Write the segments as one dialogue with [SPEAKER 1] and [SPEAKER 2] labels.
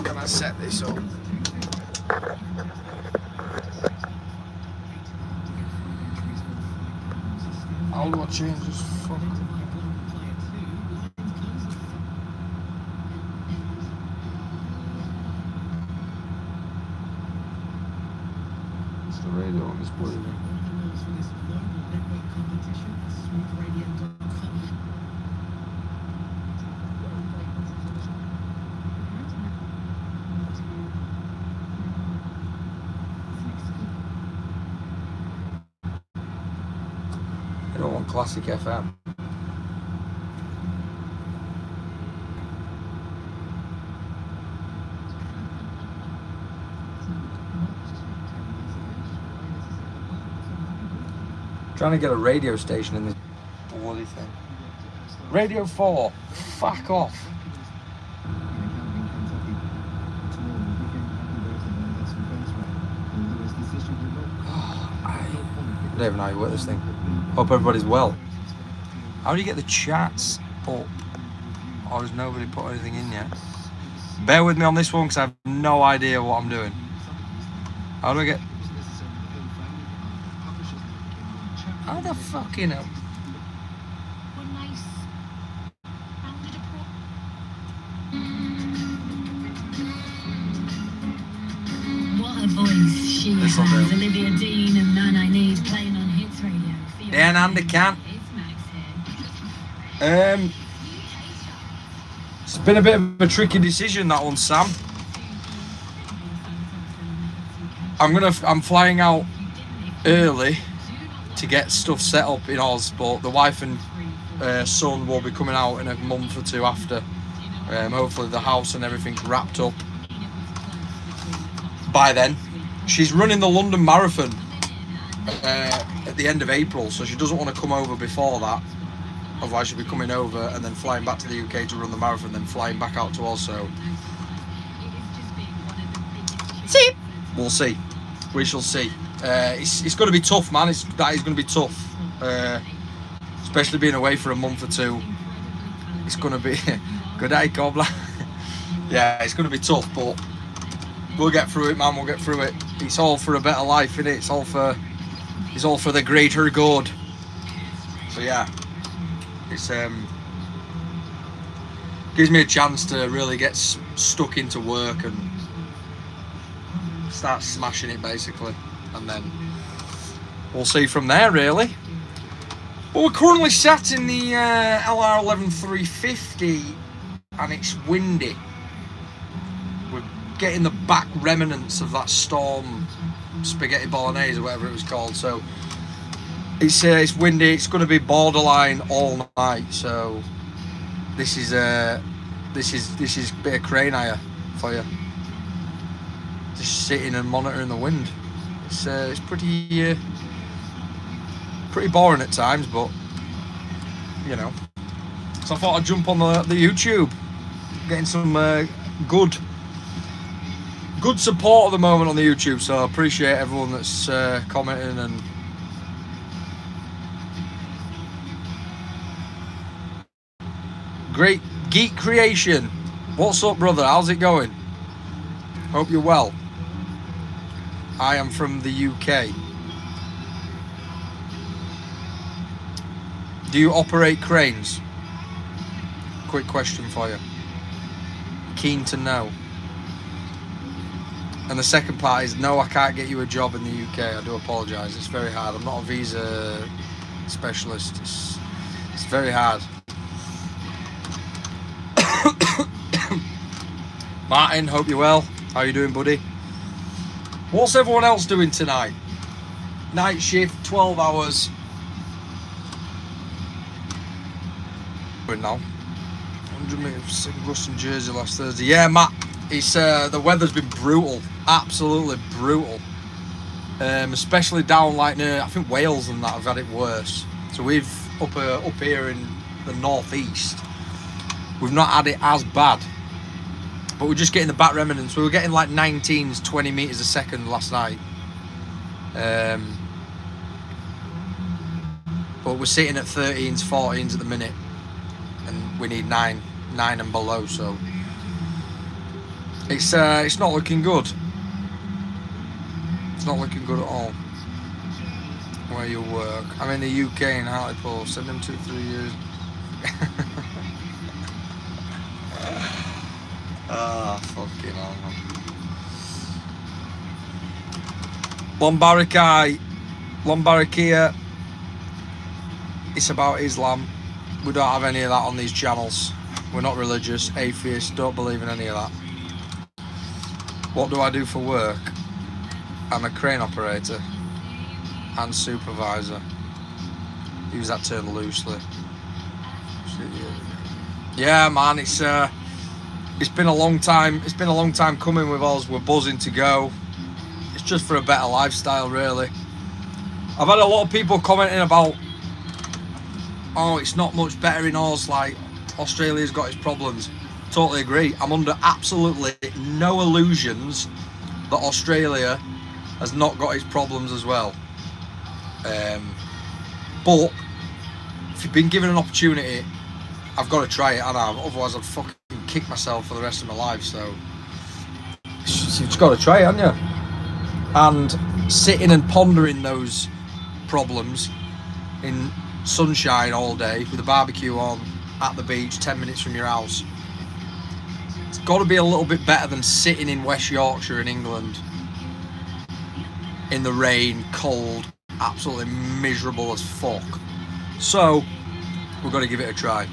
[SPEAKER 1] Can I set this up? How do I change this fucking... It's the radio on this bloody thing. I don't want classic FM. Trying to get a radio station in this bloody thing. Radio 4, fuck off. I don't even know how you work this thing. Hope everybody's well. How do you get the chats up? Or has nobody put anything in yet? Bear with me on this one because I have no idea what I'm doing. How do I get... How the fucking hell?
[SPEAKER 2] What a voice she has. Olivia Dean and Man I Need playing on Hits Radio.
[SPEAKER 1] Dan Andy can. It's been a bit of a tricky decision, that one, Sam. I'm flying out early to get stuff set up in Oz, but the wife and son will be coming out in a month or two after. Hopefully the house and everything's wrapped up by then. She's running the London Marathon at the end of April, so she doesn't want to come over before that. Otherwise she'll be coming over and then flying back to the UK to run the marathon, then flying back out to Oz. So see, we'll see. We shall see. It's going to be tough, man. That is going to be tough, especially being away for a month or two. It's going to be good day, Cobbler. Yeah, it's going to be tough, but we'll get through it, man. We'll get through it. It's all for a better life, innit? It's all for the greater good. So yeah, it's gives me a chance to really get stuck into work and start smashing it, basically. And then we'll see from there, really. But we're currently sat in the LR11350 and it's windy. We're getting the back remnants of that storm spaghetti bolognese or whatever it was called. So it's windy. It's going to be borderline all night. So this is a bit of crane hire for you. Just sitting and monitoring the wind. It's pretty boring at times, but you know. So I thought I'd jump on the YouTube, getting some good support at the moment on the YouTube. So I appreciate everyone that's commenting and great Geek Creation. What's up, brother? How's it going? Hope you're well. I am from the UK. Do you operate cranes? Quick question for you. Keen to know. And the second part is, no, I can't get you a job in the UK. I do apologise. It's very hard. I'm not a visa specialist. It's very hard. Martin, hope you're well. How you doing, buddy? What's everyone else doing tonight? Night shift, 12 hours. Now 100 metres Russ and Jersey last Thursday. Yeah, Matt, it's the weather's been brutal, absolutely brutal. Especially down like near, I think Wales and that have had it worse. So we've up here in the northeast, we've not had it as bad. But we're just getting the back remnants. We were getting like 19s, 20 metres a second last night. But we're sitting at 13s, 14s at the minute. And we need 9 and below, so It's not looking good. It's not looking good at all. Where you work. I'm in the UK in Hartlepool. Send them 2-3 years. Fucking hell, man. Lombarikia. It's about Islam. We don't have any of that on these channels. We're not religious, atheists, don't believe in any of that. What do I do for work? I'm a crane operator and supervisor. Use that term loosely. Yeah, man, it's been a long time. It's been a long time coming with us. We're buzzing to go. It's just for a better lifestyle, really. I've had a lot of people commenting about, oh, it's not much better in Oz, like Australia's got its problems. Totally agree. I'm under absolutely no illusions that Australia has not got its problems as well. But if you've been given an opportunity, I've got to try it, and otherwise I'd fucking kick myself for the rest of my life. So you've just got to try it, haven't you? And sitting and pondering those problems in sunshine all day with a barbecue on at the beach 10 minutes from your house, it's got to be a little bit better than sitting in West Yorkshire in England in the rain, cold, absolutely miserable as fuck. So we've got to give it a try.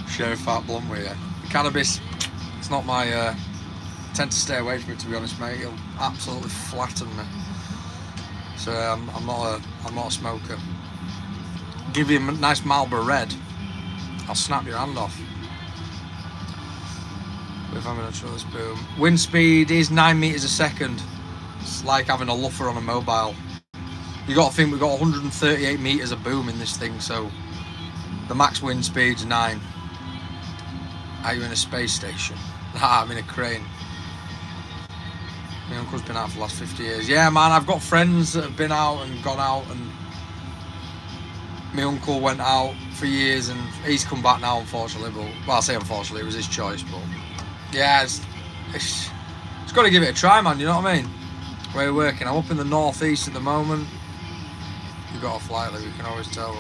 [SPEAKER 1] Sheriff Fat Blunt with you. Cannabis, it's not my I tend to stay away from it, to be honest, mate. It'll absolutely flatten me. So I'm not a smoker. Give you a nice Marlboro Red, I'll snap your hand off. If I'm gonna try this boom. Wind speed is 9 meters a second. It's like having a luffer on a mobile. You got to think we've got 138 meters of boom in this thing, so the max wind speed's 9. Are you in a space station? Nah, I'm in a crane. My uncle's been out for the last 50 years. Yeah, man, I've got friends that have been out and gone out, and my uncle went out for years and he's come back now, unfortunately. But, well, I say unfortunately, it was his choice, but yeah, it's got to give it a try, man, you know what I mean? Where you're working. I'm up in the northeast at the moment. You've got a flight that we can always tell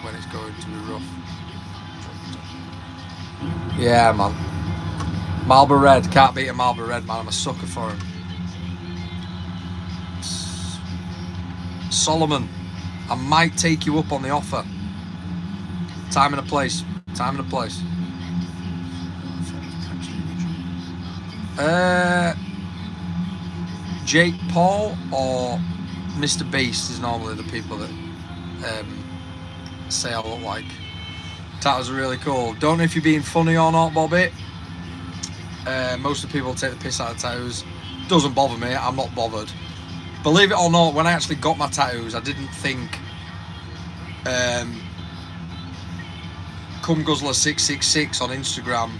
[SPEAKER 1] when it's going to be rough. Yeah, man. Marlboro Red, can't beat a Marlboro Red, man. I'm a sucker for him. Solomon, I might take you up on the offer. Time and a place. Time and a place. Jake Paul or Mr. Beast is normally the people that say I look like. Tattoos are really cool. Don't know if you're being funny or not, Bobby. Most of the people take the piss out of tattoos. Doesn't bother me. I'm not bothered. Believe it or not, when I actually got my tattoos, I didn't think CumGuzzler666 on Instagram,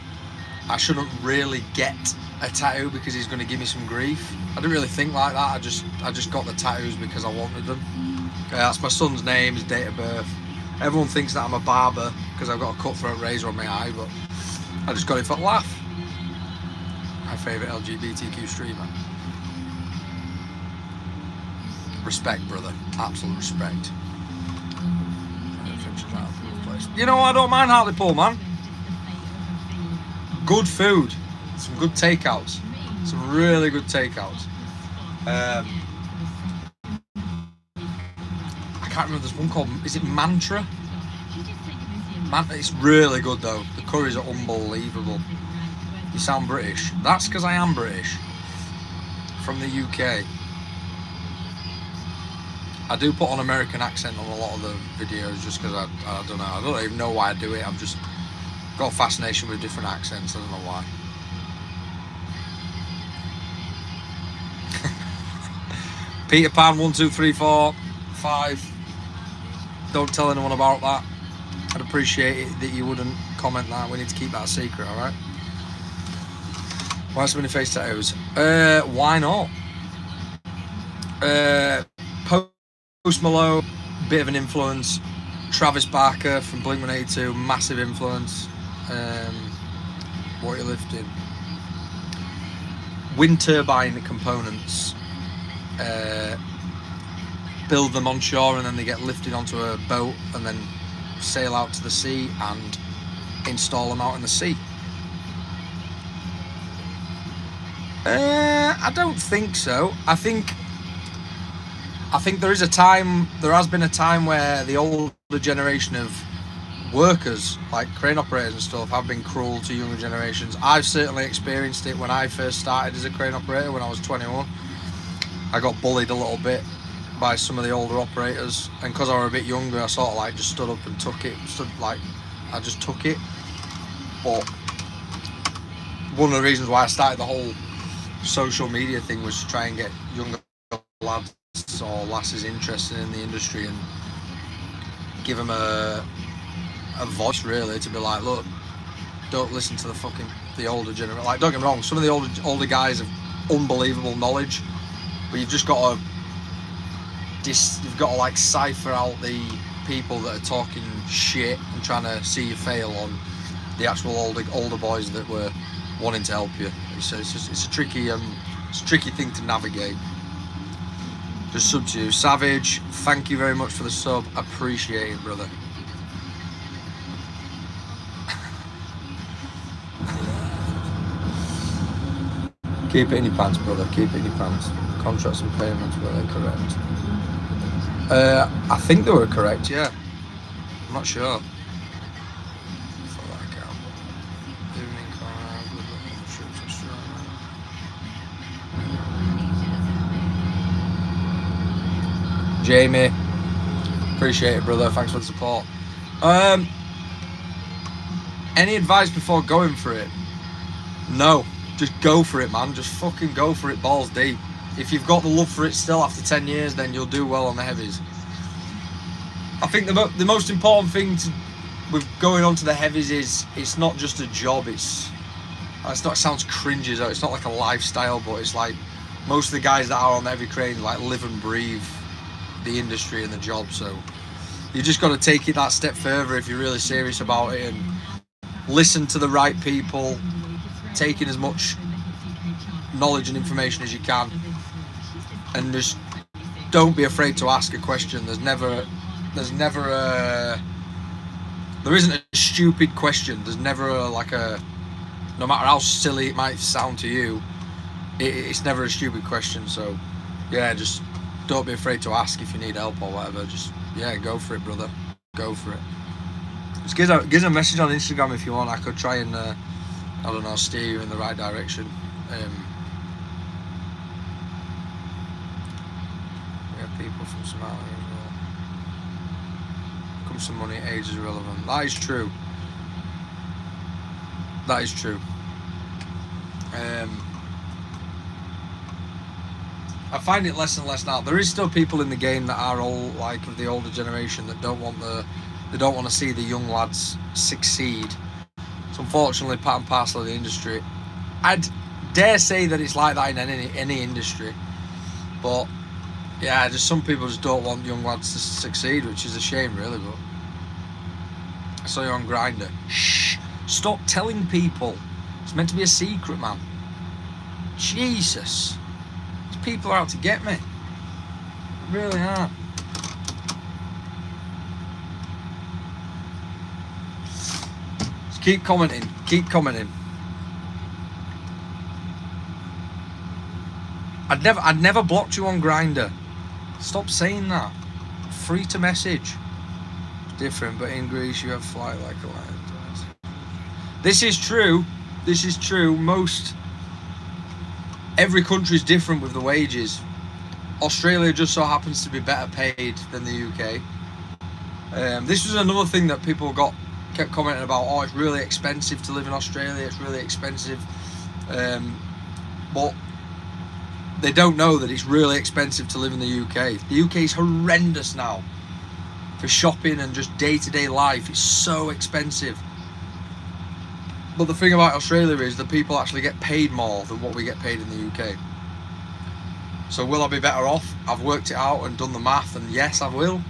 [SPEAKER 1] I shouldn't really get a tattoo because he's going to give me some grief. I didn't really think like that. I just got the tattoos because I wanted them. That's my son's name, his date of birth. Everyone thinks that I'm a barber because I've got a cutthroat razor on my eye, but I just got it for a laugh. My favourite LGBTQ streamer. Respect, brother. Absolute respect. You know, I don't mind Hartlepool, man. Good food. Some good takeouts. Some really good takeouts. I can't remember, there's one called, is it Mantra? It's really good though. The curries are unbelievable. You sound British. That's because I am British. From the UK. I do put on American accent on a lot of the videos just because I don't know. I don't even know why I do it. I've just got a fascination with different accents. I don't know why. Peter Pan 1, 2, 3, 4, 5. Don't tell anyone about that. I'd appreciate it that you wouldn't comment that. We need to keep that a secret, alright? Why so many face tattoos? Why not? Post Malone, bit of an influence. Travis Barker from Blink-182, massive influence. What are you lifting? Wind turbine components. Build them on shore and then they get lifted onto a boat and then sail out to the sea and install them out in the sea. I don't think so. I think there has been a time where the older generation of workers, like crane operators and stuff, have been cruel to younger generations. I've certainly experienced it when I first started as a crane operator when I was 21. I got bullied a little bit by some of the older operators, and because I was a bit younger, I sort of like just stood up and took it. I just took it. But one of the reasons why I started the whole social media thing was to try and get younger lads or lasses interested in the industry and give them a voice, really, to be like, look, don't listen to the older generation. Like, don't get me wrong, some of the older guys have unbelievable knowledge, but you've got to like cipher out the people that are talking shit and trying to see you fail on the actual older boys that were wanting to help you. It's a tricky thing to navigate. Just sub to you. Savage, thank you very much for the sub. Appreciate it, brother. Keep it in your pants, brother. Keep it in your pants. Contracts and payments, were they correct? I think they were correct, yeah. I'm not sure. Jamie, appreciate it, brother. Thanks for the support. Any advice before going for it? No, just go for it, man. Just fucking go for it, balls deep. If you've got the love for it still after 10 years, then you'll do well on the heavies. I think the most important thing with going on to the heavies is it's not just a job. It sounds cringy though. It's not like a lifestyle, but it's like most of the guys that are on the heavy cranes like live and breathe the industry and the job. So you just got to take it that step further if you're really serious about it and listen to the right people, take in as much knowledge and information as you can, and just don't be afraid to ask a question. There isn't a stupid question. There's never no matter how silly it might sound to you, it's never a stupid question. So yeah, just don't be afraid to ask if you need help or whatever. Just, yeah, go for it, brother. Go for it. Just give us a message on Instagram if you want. I could try and, I don't know, steer you in the right direction. We have people from Somalia as well. Comes some money, age is irrelevant. That is true. That is true. I find it less and less now. There is still people in the game that are all like of the older generation that don't want to see the young lads succeed. It's unfortunately part and parcel of the industry. I'd dare say that it's like that in any industry, but yeah, just some people just don't want young lads to succeed, which is a shame, really. But I saw you on Grindr. Shh! Stop telling people. It's meant to be a secret, man. Jesus. People are out to get me. They really are. Just keep commenting. Keep commenting. I'd never blocked you on Grindr. Stop saying that. Free to message. It's different, but in Greece you have flight like a lion. This is true. This is true. Every country is different with the wages. Australia just so happens to be better paid than the UK. This was another thing that people kept commenting about. Oh, it's really expensive to live in Australia. It's really expensive. But they don't know that it's really expensive to live in the UK. The UK is horrendous now for shopping and just day-to-day life. It's so expensive. But the thing about Australia is that people actually get paid more than what we get paid in the UK. So will I be better off? I've worked it out and done the math, and yes, I will.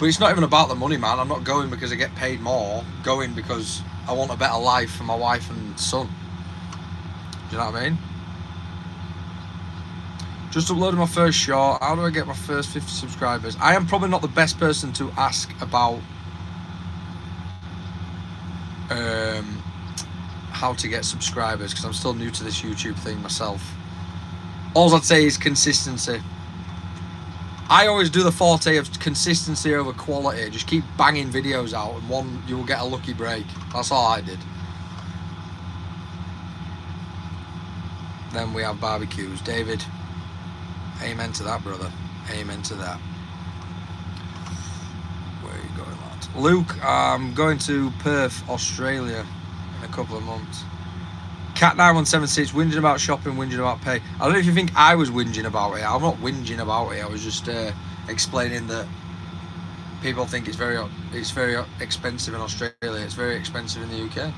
[SPEAKER 1] But it's not even about the money, man. I'm not going because I get paid more. I'm going because I want a better life for my wife and son. Do you know what I mean? Just uploaded my first short. How do I get my first 50 subscribers? I am probably not the best person to ask about how to get subscribers, because I'm still new to this YouTube thing myself. All I'd say is consistency. I always do the forte of consistency over quality. Just keep banging videos out, and you will get a lucky break. That's all I did. Then we have barbecues. David, amen to that, brother. Amen to that. Where are you going, lad? Luke, I'm going to Perth, Australia in a couple of months. Cat9176, whinging about shopping, whinging about pay. I don't know if you think I was whinging about it. I'm not whinging about it. I was just explaining that people think it's very expensive in Australia. It's very expensive in the UK.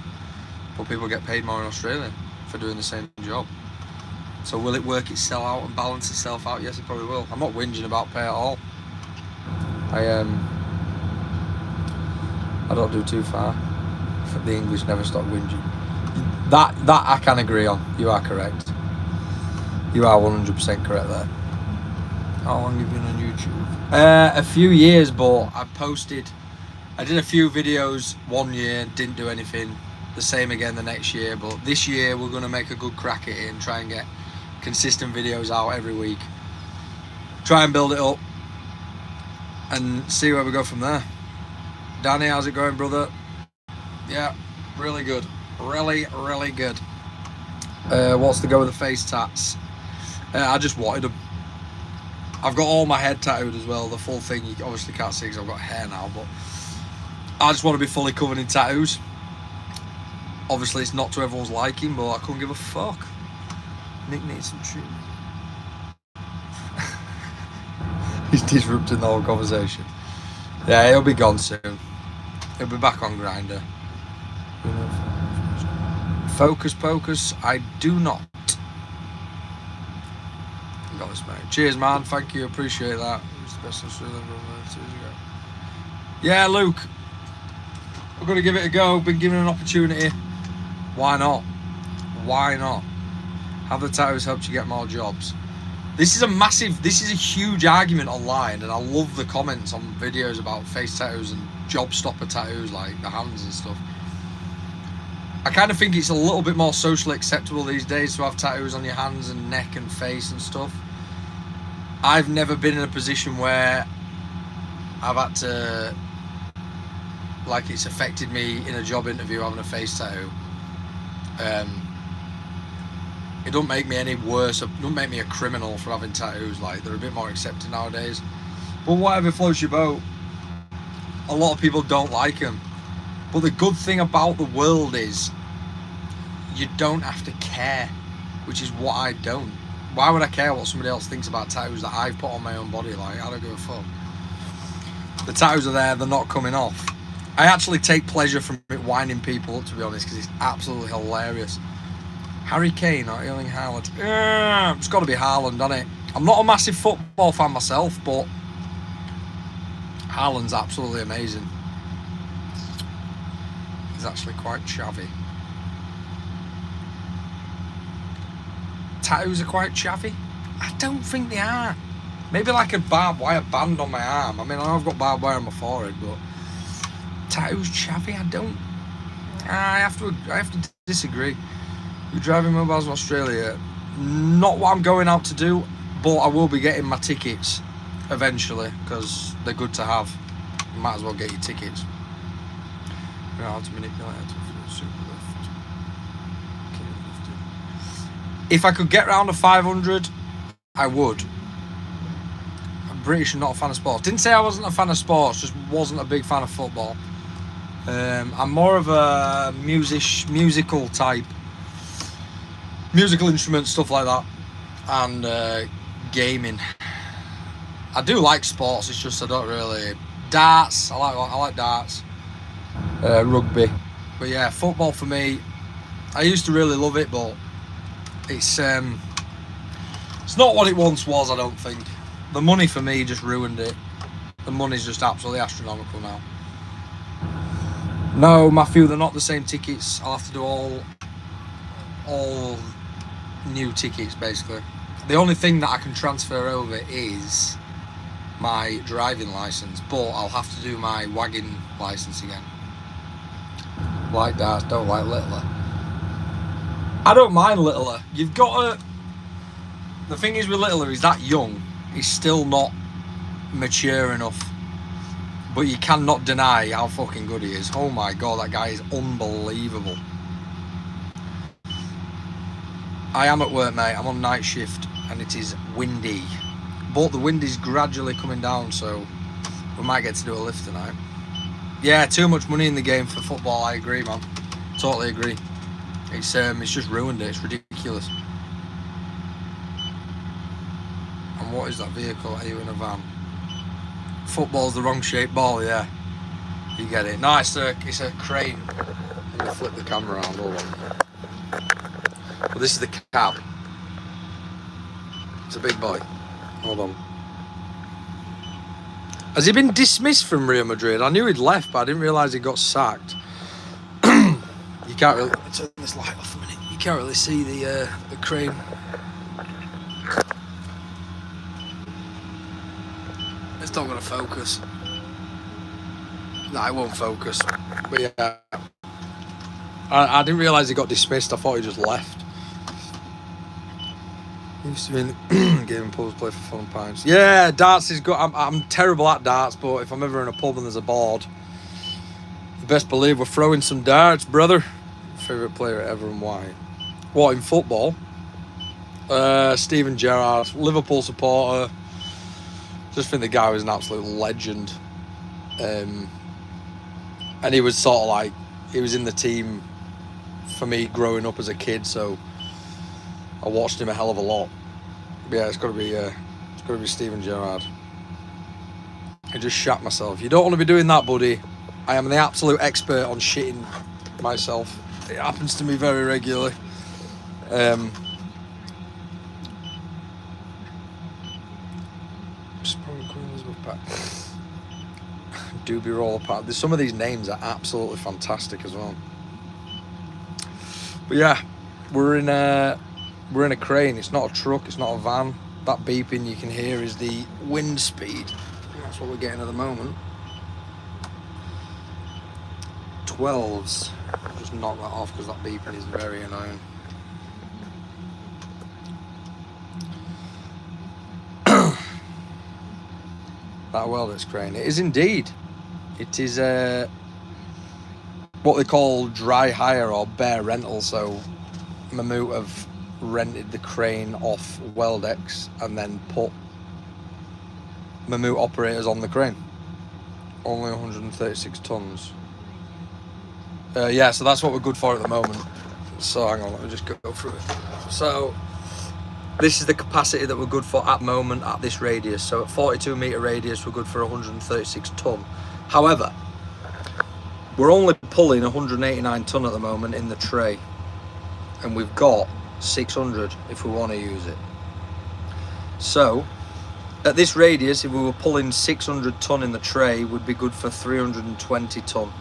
[SPEAKER 1] But people get paid more in Australia for doing the same job. So will it work itself out and balance itself out? Yes, it probably will. I'm not whinging about pay at all. I don't do too far. The English never stop whinging. That I can agree on. You are correct. You are 100% correct there. How long have you been on YouTube? A few years, but I did a few videos one year, didn't do anything. The same again the next year, but this year we're going to make a good crack at it and try and get consistent videos out every week. Try and build it up and see where we go from there. Danny, how's it going, brother? Yeah, really good. Really, really good. What's the go with the face tats? I just wanted them. I've got all my head tattooed as well. The full thing, you obviously can't see because I've got hair now, but I just want to be fully covered in tattoos. Obviously, it's not to everyone's liking, but I couldn't give a fuck. Nick needs some treatment. He's disrupting the whole conversation. Yeah, he'll be gone soon. He'll be back on Grindr. Focus, pocus, I do not. Got this, mate. Cheers, man. Thank you. Appreciate that. It's the best Australian brother 2 years ago. Yeah, Luke. We're going to give it a go. Been given an opportunity. Why not? Why not? Have the tattoos helped you get more jobs? This is a huge argument online, and I love the comments on videos about face tattoos and job stopper tattoos, like the hands and stuff. I kind of think it's a little bit more socially acceptable these days to have tattoos on your hands and neck and face and stuff. I've never been in a position where I've had to, like, it's affected me in a job interview having a face tattoo. It don't make me any worse. It don't make me a criminal for having tattoos. Like, they're a bit more accepted nowadays. But whatever floats your boat. A lot of people don't like them. But the good thing about the world is you don't have to care, which is what I don't. Why would I care what somebody else thinks about tattoos that I've put on my own body? Like, I don't give a fuck. The tattoos are there, they're not coming off. I actually take pleasure from it winding people up, to be honest, because it's absolutely hilarious. Harry Kane or Erling Haaland? It's got to be Haaland, hasn't it? I'm not a massive football fan myself, but Haaland's absolutely amazing. He's actually quite chavvy. Tattoos are quite chavvy? I don't think they are. Maybe like a barbed wire band on my arm. I mean, I know I've got barbed wire on my forehead, but tattoos chavvy? I don't. I have to disagree. You're driving mobiles in Australia. Not what I'm going out to do, but I will be getting my tickets eventually because they're good to have. You might as well get your tickets. You know how to manipulate it for super lift. If I could get round to 500, I would. I'm British and not a fan of sports. Didn't say I wasn't a fan of sports, just wasn't a big fan of football. I'm more of a musical type. Musical instruments, stuff like that. And gaming. I do like sports, it's just I don't really... Darts, I like darts. Rugby. But yeah, football for me, I used to really love it, but it's not what it once was, I don't think. The money for me just ruined it. The money's just absolutely astronomical now. No, Matthew, they're not the same tickets. I'll have to do all new tickets, basically. The only thing that I can transfer over is my driving licence, but I'll have to do my wagon licence again. Like darts, don't like Littler. I don't mind Littler. You've got to... The thing is with Littler, he's that young. He's still not mature enough. But you cannot deny how fucking good he is. Oh my god, that guy is unbelievable. I am at work, mate. I'm on night shift and it is windy. But the wind is gradually coming down, so we might get to do a lift tonight. Yeah, too much money in the game for football, I agree, man. Totally agree. It's just ruined it, it's ridiculous. And what is that vehicle? Are you in a van? Football's the wrong shaped ball, yeah. You get it. No, it's a crane. I'm gonna flip the camera around, hold on. Well, this is the cab. It's a big boy. Hold on. Has he been dismissed from Real Madrid? I knew he'd left, but I didn't realise he got sacked. You can't really... Let me turn this light off a minute. You can't really see the crane. It's not going to focus. No, it won't focus. But yeah. I didn't realise he got dismissed. I thought he just left. Used to be in the gaming pubs, play for fun and pints. Yeah, darts is good. I'm terrible at darts, but if I'm ever in a pub and there's a board, you best believe we're throwing some darts, brother. Favourite player ever and why? What, in football? Steven Gerrard, Liverpool supporter. Just think the guy was an absolute legend. And he was sort of like, he was in the team for me growing up as a kid, so I watched him a hell of a lot. But yeah, it's got to be Steven Gerrard. I just shat myself. You don't want to be doing that, buddy. I am the absolute expert on shitting myself. It happens to me very regularly. Doobie Roller Park. Some of these names are absolutely fantastic as well. But yeah, we're in a crane. It's not a truck, it's not a van. That beeping you can hear is the wind speed. That's what we're getting at the moment. 12s. Just knock that off because that beeping is very annoying. That welders crane. It is indeed. It is what they call dry hire or bare rental. So Mammut have rented the crane off Weldex and then put Mammut operators on the crane. Only 136 tons. Yeah, so that's what we're good for at the moment. So hang on, let me just go through it. So this is the capacity that we're good for at the moment at this radius. So at 42 metre radius, we're good for 136 tonne. However, we're only pulling 189 tonne at the moment in the tray. And we've got 600 if we want to use it. So at this radius, if we were pulling 600 tonne in the tray, we'd be good for 320 tonne.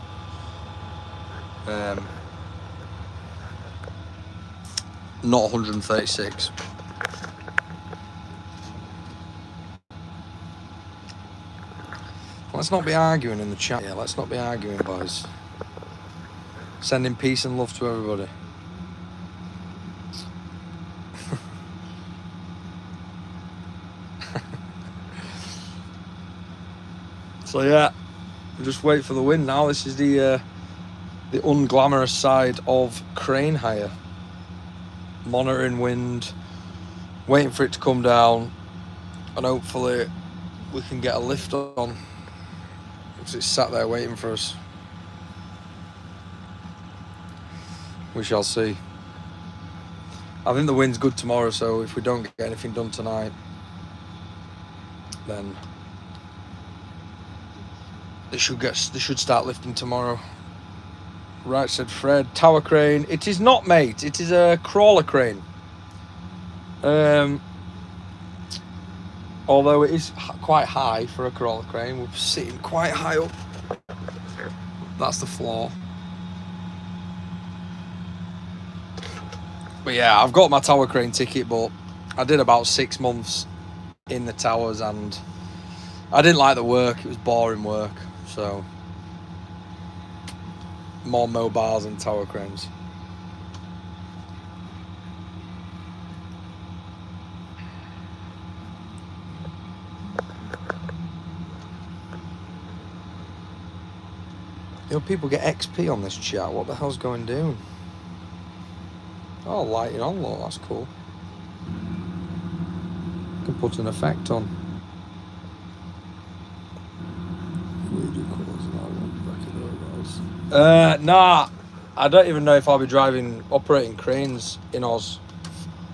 [SPEAKER 1] Not 136. Let's not be arguing in the chat. Yeah, let's not be arguing, boys. Sending peace and love to everybody. So yeah, we'll just wait for the wind now. This is the unglamorous side of crane hire. Monitoring wind, waiting for it to come down, and hopefully we can get a lift on. Because it's sat there waiting for us. We shall see. I think the wind's good tomorrow, so if we don't get anything done tonight, then they should start lifting tomorrow. Right, said Fred. Tower crane. It is not, mate. It is a crawler crane. Although it is quite high for a crawler crane, we're sitting quite high up. That's the floor. But yeah, I've got my tower crane ticket, but I did about 6 months in the towers and I didn't like the work. It was boring work. So more mobiles and tower cranes. You know, people get XP on this chat. What the hell's going down? Oh, lighting on, look, that's cool. Can put an effect on. Nah, I don't even know if I'll be operating cranes in Oz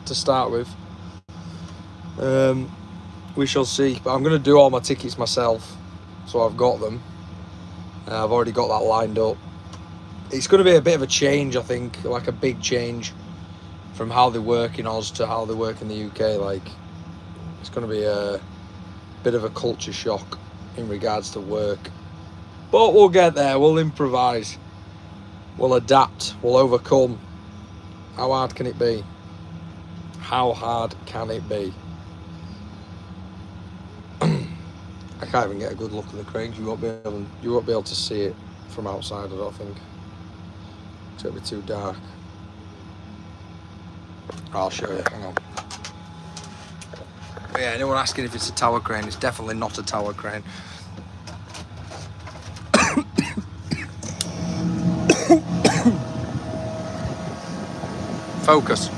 [SPEAKER 1] to start with. We shall see. But I'm going to do all my tickets myself, so I've got them. I've already got that lined up. It's going to be a bit of a change, I think, like a big change from how they work in Oz to how they work in the UK. Like, it's going to be a bit of a culture shock in regards to work. But we'll get there, we'll improvise, we'll adapt, we'll overcome. How hard can it be? How hard can it be? I can't even get a good look at the cranes. You won't be able to see it from outside, I don't think. It's going to be too dark. I'll show you, hang on. But yeah, anyone asking if it's a tower crane, it's definitely not a tower crane. Focus.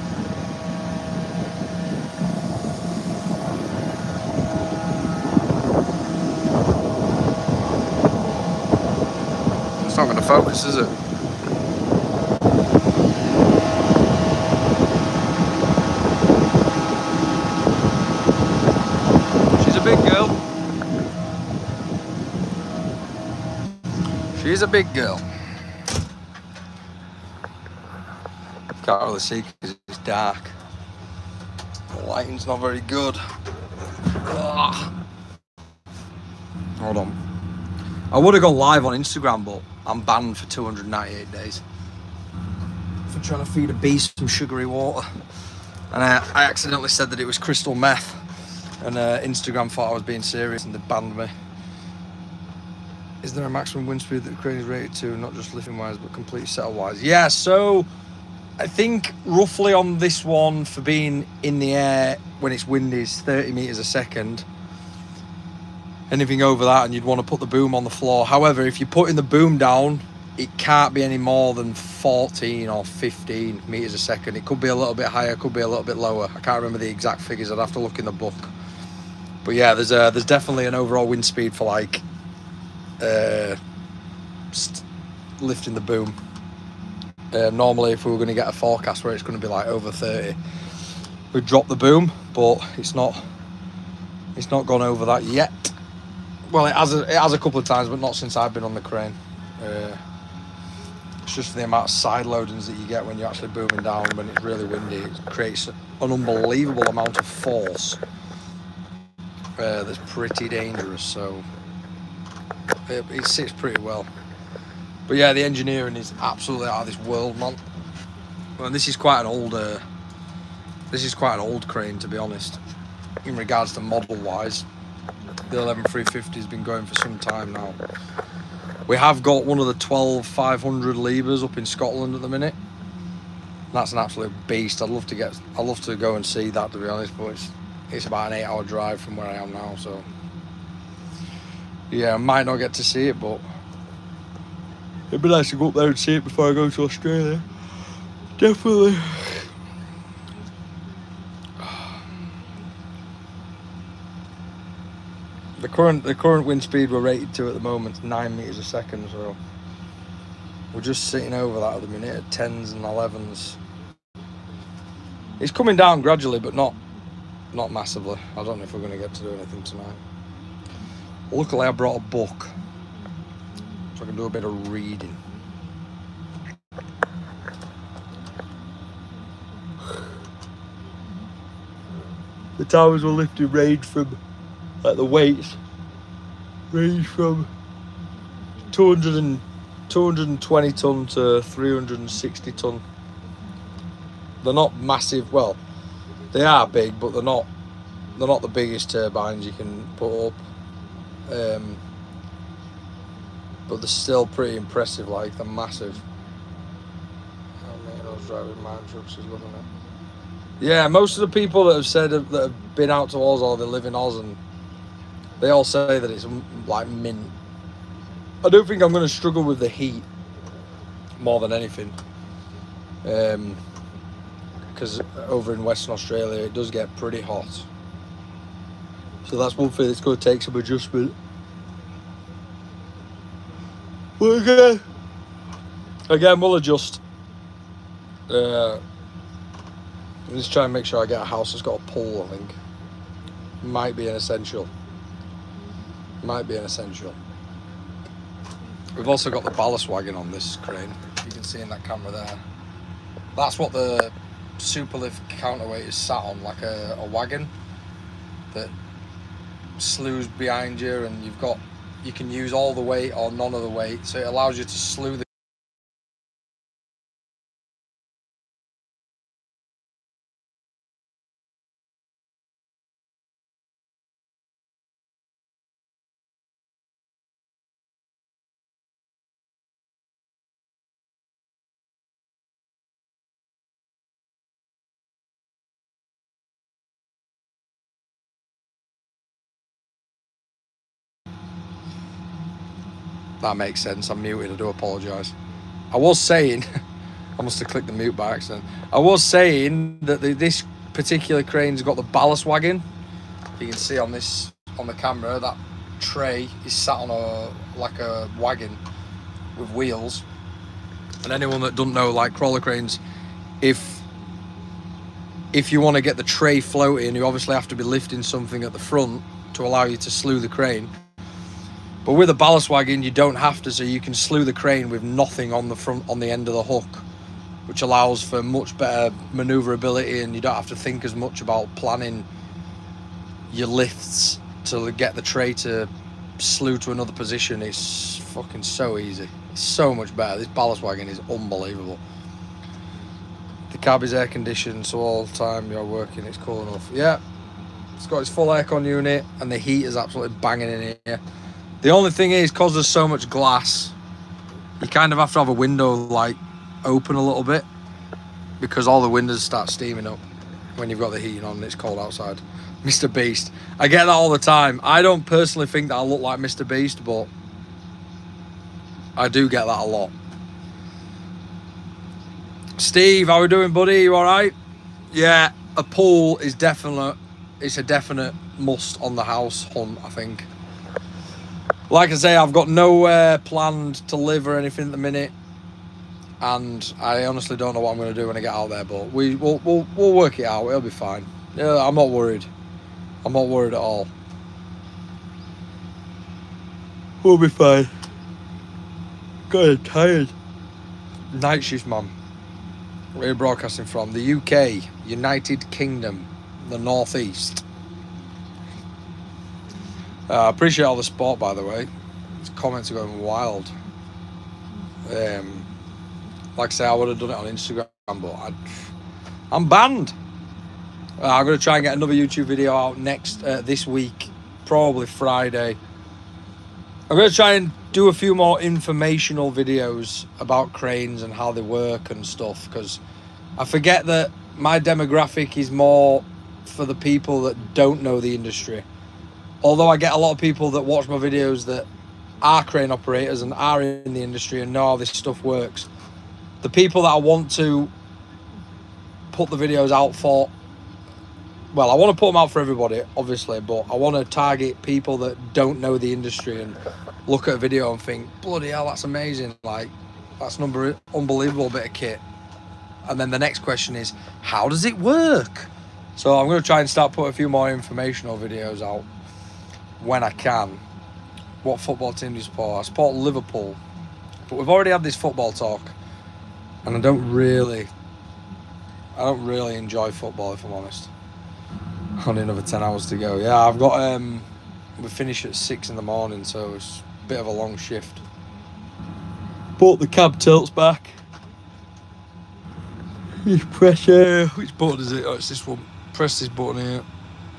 [SPEAKER 1] It's not going to focus, is it? She's a big girl. She's a big girl. Can't really see because it's dark. The lighting's not very good. Ugh. Hold on. I would have gone live on Instagram, but I'm banned for 298 days for trying to feed a beast some sugary water. And I accidentally said that it was crystal meth, and Instagram thought I was being serious and they banned me. Is there a maximum wind speed that the crane is rated to, not just lifting wise but complete settle wise? Yeah, so I think roughly on this one, for being in the air when it's windy, is 30 meters a second. Anything over that and you'd want to put the boom on the floor. However, if you're putting the boom down, it can't be any more than 14 or 15 meters a second. It could be a little bit higher, could be a little bit lower. I can't remember the exact figures. I'd have to look in the book. But yeah, there's definitely an overall wind speed for like lifting the boom. Normally, if we were going to get a forecast where it's going to be like over 30, we'd drop the boom, but it's not gone over that yet. Well, it has a couple of times, but not since I've been on the crane. It's just the amount of side loadings that you get when you're actually booming down when it's really windy. It creates an unbelievable amount of force that's pretty dangerous, so it sits pretty well. But yeah, the engineering is absolutely out of this world, man. Well, this is quite an old crane, to be honest, in regards to model wise. The 11350 has been going for some time now. We have got one of the 12500 Libras up in Scotland at the minute. That's an absolute beast. I'd love to go and see that, to be honest, but it's about an 8-hour drive from where I am now, so yeah, I might not get to see it, but it'd be nice to go up there and see it before I go to Australia. Definitely. The current wind speed we're rated to at the moment is 9 meters a second, so we're just sitting over that at the minute at 10s and 11s. It's coming down gradually, but not massively. I don't know if we're going to get to do anything tonight. Luckily, I brought a book, so I can do a bit of reading. The towers were lifting range from Like the weights range from 220 ton to 360 ton. They're not massive. Well, they are big, but they're not the biggest turbines you can put up. But they're still pretty impressive. Like, they're massive. I was driving mine trucks, is loving it. Yeah, most of the people that have said that have been out to Oz or they live in Oz, and they all say that it's like mint. I don't think I'm going to struggle with the heat more than anything, because over in Western Australia it does get pretty hot. So that's one thing that's going to take some adjustment. But again, we'll adjust. Just try and make sure I get a house that's got a pool, I think. Might be an essential. We've also got the ballast wagon on this crane. You can see in that camera there. That's what the Superlift counterweight is sat on, like a wagon that slews behind you, and you can use all the weight or none of the weight, so it allows you to slew the That makes sense. I'm muted. I do apologise. I was saying, I must have clicked the mute by accident. I was saying that this particular crane's got the ballast wagon. You can see on the camera that tray is sat on a wagon with wheels. And anyone that doesn't know, like crawler cranes, if you want to get the tray floating, you obviously have to be lifting something at the front to allow you to slew the crane. But with a ballast wagon, you don't have to, so you can slew the crane with nothing on the front, on the end of the hook, which allows for much better maneuverability, and you don't have to think as much about planning your lifts to get the tray to slew to another position. It's fucking so easy. It's so much better. This ballast wagon is unbelievable. The cab is air conditioned, so all the time you're working, it's cool enough. Yeah, it's got its full aircon unit, and the heat is absolutely banging in here. The only thing is, because there's so much glass, you kind of have to have a window like open a little bit, because all the windows start steaming up when you've got the heating on and it's cold outside. Mr. Beast. I get that all the time. I don't personally think that I look like Mr. Beast, but I do get that a lot. Steve, how we doing, buddy? You all right? Yeah, a pool is it's a definite must on the house hunt, I think. Like I say, I've got nowhere planned to live or anything at the minute, and I honestly don't know what I'm going to do when I get out there. But we'll work it out. It'll be fine. Yeah, I'm not worried. I'm not worried at all. We'll be fine. God, tired. Night shift, man. We're broadcasting from the UK, United Kingdom, the Northeast. I appreciate all the support, by the way. These comments are going wild. Like I say, I would have done it on Instagram, but I'm banned. I'm going to try and get another YouTube video out this week, probably Friday. I'm going to try and do a few more informational videos about cranes and how they work and stuff, because I forget that my demographic is more for the people that don't know the industry. Although I get a lot of people that watch my videos that are crane operators and are in the industry and know how this stuff works. The people that I want to put the videos out for, well, I want to put them out for everybody, obviously, but I want to target people that don't know the industry and look at a video and think, bloody hell, that's amazing. Like, that's an unbelievable bit of kit. And then the next question is, how does it work? So I'm going to try and start putting a few more informational videos out when I can. What football team do you support? I support Liverpool, but we've already had this football talk, and I don't really enjoy football, if I'm honest. Only another 10 hours to go. Yeah, I've got We finish at 6 in the morning, so it's a bit of a long shift. But the cab tilts back. You press which button is it? Oh, it's this one. Press this button here.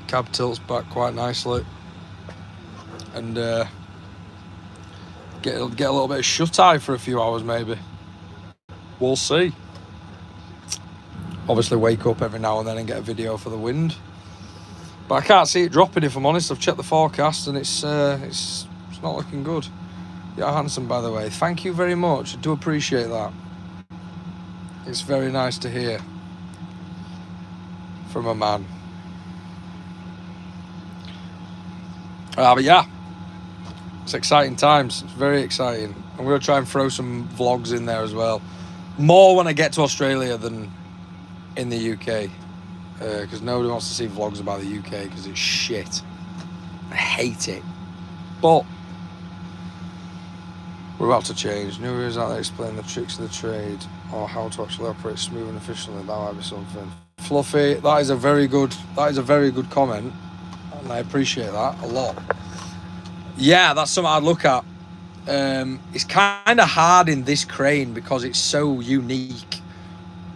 [SPEAKER 1] Cab tilts back quite nicely. And get a little bit of shut-eye for a few hours maybe. We'll see. Obviously wake up every now and then and get a video for the wind. But I can't see it dropping, if I'm honest. I've checked the forecast and it's not looking good. You're handsome, by the way. Thank you very much. I do appreciate that. It's very nice to hear from a man. But yeah, it's exciting times. It's very exciting. I'm going to try and throw some vlogs in there as well. More when I get to Australia than in the UK. Because nobody wants to see vlogs about the UK because it's shit. I hate it. But we're about to change. New videos out there explain the tricks of the trade or how to actually operate smooth and efficiently. That might be something. Fluffy, that is a very good comment. And I appreciate that a lot. Yeah, that's something I'd look at. It's kind of hard in this crane because it's so unique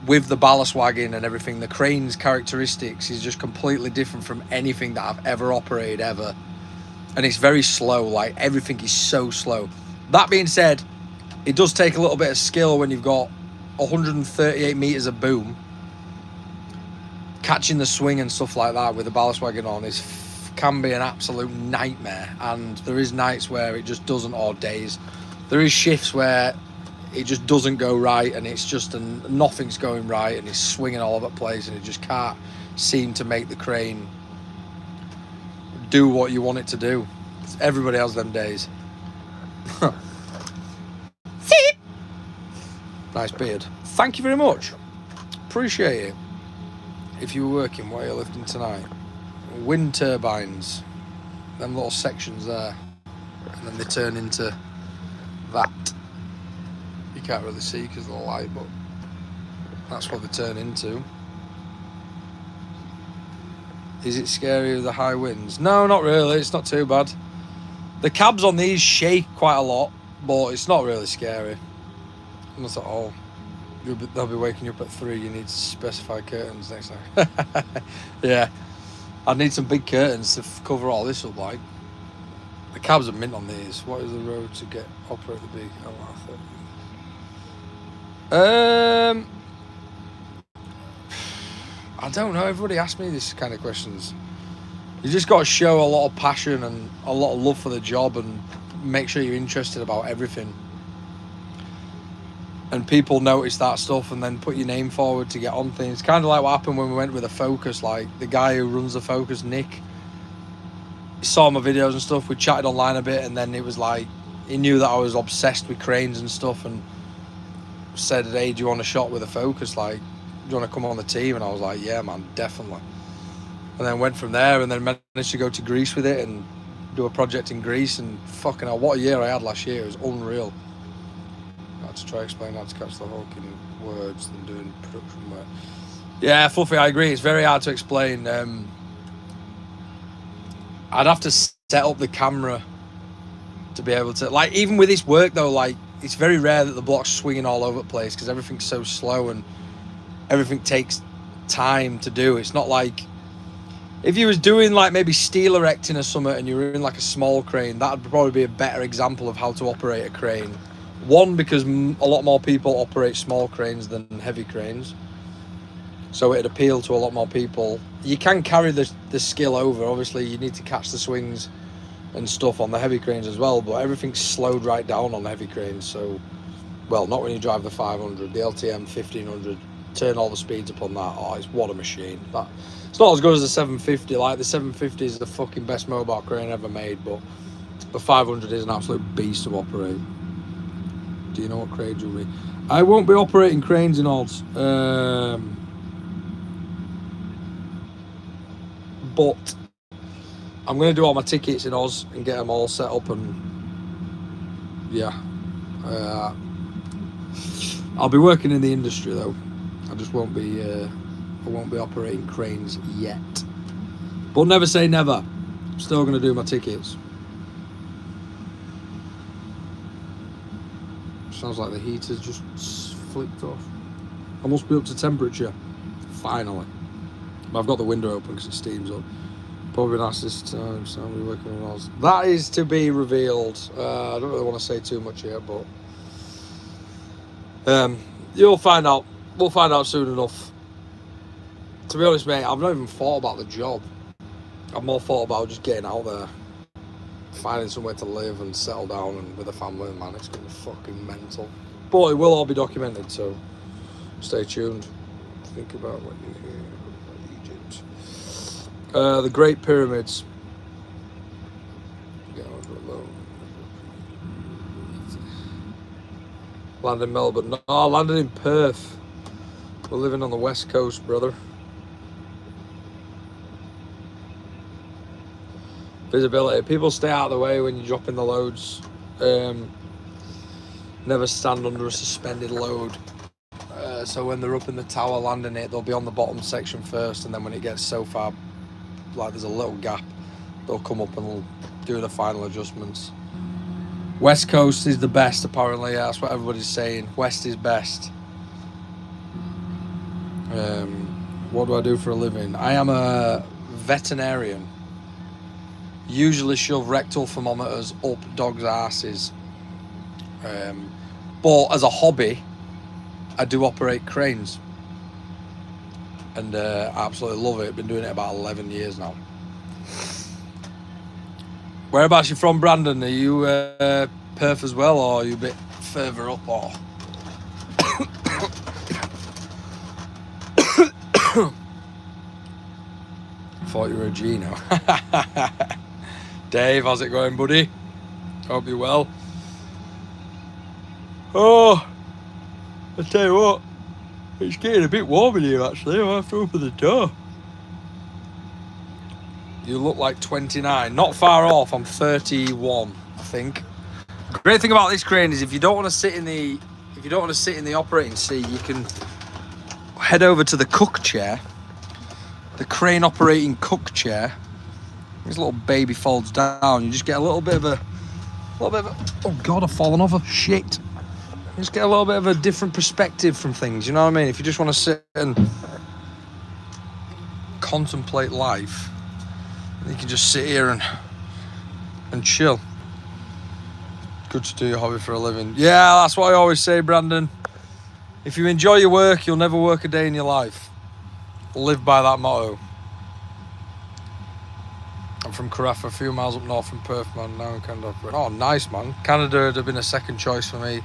[SPEAKER 1] with the ballast wagon and everything. The crane's characteristics is just completely different from anything that I've ever operated ever. And it's very slow, like everything is so slow. That being said, it does take a little bit of skill when you've got 138 meters of boom. Catching the swing and stuff like that with the ballast wagon on can be an absolute nightmare. And there is nights where it just doesn't, or days. There is shifts where it just doesn't go right and it's just nothing's going right and it's swinging all over the place and it just can't seem to make the crane do what you want it to do. Everybody has them days. Nice beard. Thank you very much. Appreciate it. If you were working, what are you lifting tonight? Wind turbines. Them little sections there. And then they turn into that. You can't really see because of the light, but that's what they turn into. Is it scary with the high winds? No, not really. It's not too bad. The cabs on these shake quite a lot, but it's not really scary. Not at all. They'll be waking you up at 3. You need to specify curtains next time. Yeah. I'd need some big curtains to cover all this up, like. The cabs are mint on these. What is the road to get operate the big? I don't know. Everybody asks me this kind of questions. You just got to show a lot of passion and a lot of love for the job and make sure you're interested about everything. And people notice that stuff and then put your name forward to get on things. Kind of like what happened when we went with a Focus. Like the guy who runs the Focus, Nick, he saw my videos and stuff. We chatted online a bit and then it was like, he knew that I was obsessed with cranes and stuff and said, hey, do you want a shot with a Focus? Like, do you want to come on the team? And I was like, yeah, man, definitely. And then went from there and then managed to go to Greece with it and do a project in Greece. And fucking hell, what a year I had last year. It was unreal. I had to try explain how to catch the hook in words than doing production work. Yeah, Fluffy, I agree. It's very hard to explain. I'd have to set up the camera to be able to, like, even with this work though, like, it's very rare that the block's swinging all over the place because everything's so slow and everything takes time to do. It's not like if you was doing like maybe steel erecting or something and you were in like a small crane, that would probably be a better example of how to operate a crane. One, because a lot more people operate small cranes than heavy cranes, so it'd appeal to a lot more people. You can carry the skill over. Obviously you need to catch the swings and stuff on the heavy cranes as well, but everything's slowed right down on the heavy cranes. So, well, not when you drive the 500, the LTM 1500, turn all the speeds up on that. Oh, it's what a machine. That it's not as good as the 750. Like the 750 is the fucking best mobile crane ever made, but the 500 is an absolute beast to operate. Do you know what cranes will be? I won't be operating cranes in odds, but I'm going to do all my tickets in Oz and get them all set up and yeah. I'll be working in the industry though. I just won't be operating cranes yet. But never say never. Still going to do my tickets. Sounds like the heater's just flicked off. I must be up to temperature. Finally. But I've got the window open because it steams up. Probably nice this time, so I'll be working on ours. That is to be revealed. I don't really want to say too much yet, but you'll find out. We'll find out soon enough. To be honest, mate, I've not even thought about the job. I've more thought about just getting out there, finding somewhere to live and settle down and with a family. Man, it's gonna be fucking mental. But it will all be documented, so stay tuned. Think about when you're here. Egypt. The Great Pyramids. Landed in Melbourne. No, I landed in Perth. We're living on the west coast, brother. Visibility. People stay out of the way when you're dropping the loads. Never stand under a suspended load. So when they're up in the tower landing it, they'll be on the bottom section first, and then when it gets so far, like there's a little gap, they'll come up and they'll do the final adjustments. West Coast is the best, apparently. Yeah, that's what everybody's saying. West is best. What do I do for a living? I am a veterinarian. Usually shove rectal thermometers up dogs' asses. But as a hobby, I do operate cranes. And I absolutely love it. Been doing it about 11 years now. Whereabouts you from, Brandon? Are you Perth as well, or are you a bit further up? Or thought you were a Gino. Dave, how's it going, buddy? Hope you're well. Oh, I tell you what, it's getting a bit warm in here actually. I have to open the door. You look like 29. Not far off. I'm 31, I think. Great thing about this crane is if you don't want to sit in the operating seat, you can head over to the cook chair. The crane operating cook chair. This little baby folds down. You just get a little bit of a oh god, I've fallen over. Shit. You just get a little bit of a different perspective from things, you know what I mean? If you just want to sit and contemplate life, you can just sit here and chill. Good to do your hobby for a living. Yeah, that's what I always say, Brandon. If you enjoy your work, you'll never work a day in your life. Live by that motto. I'm from Carafa, a few miles up north from Perth, man. Now in Canada. Oh, nice, man. Canada would have been a second choice for me.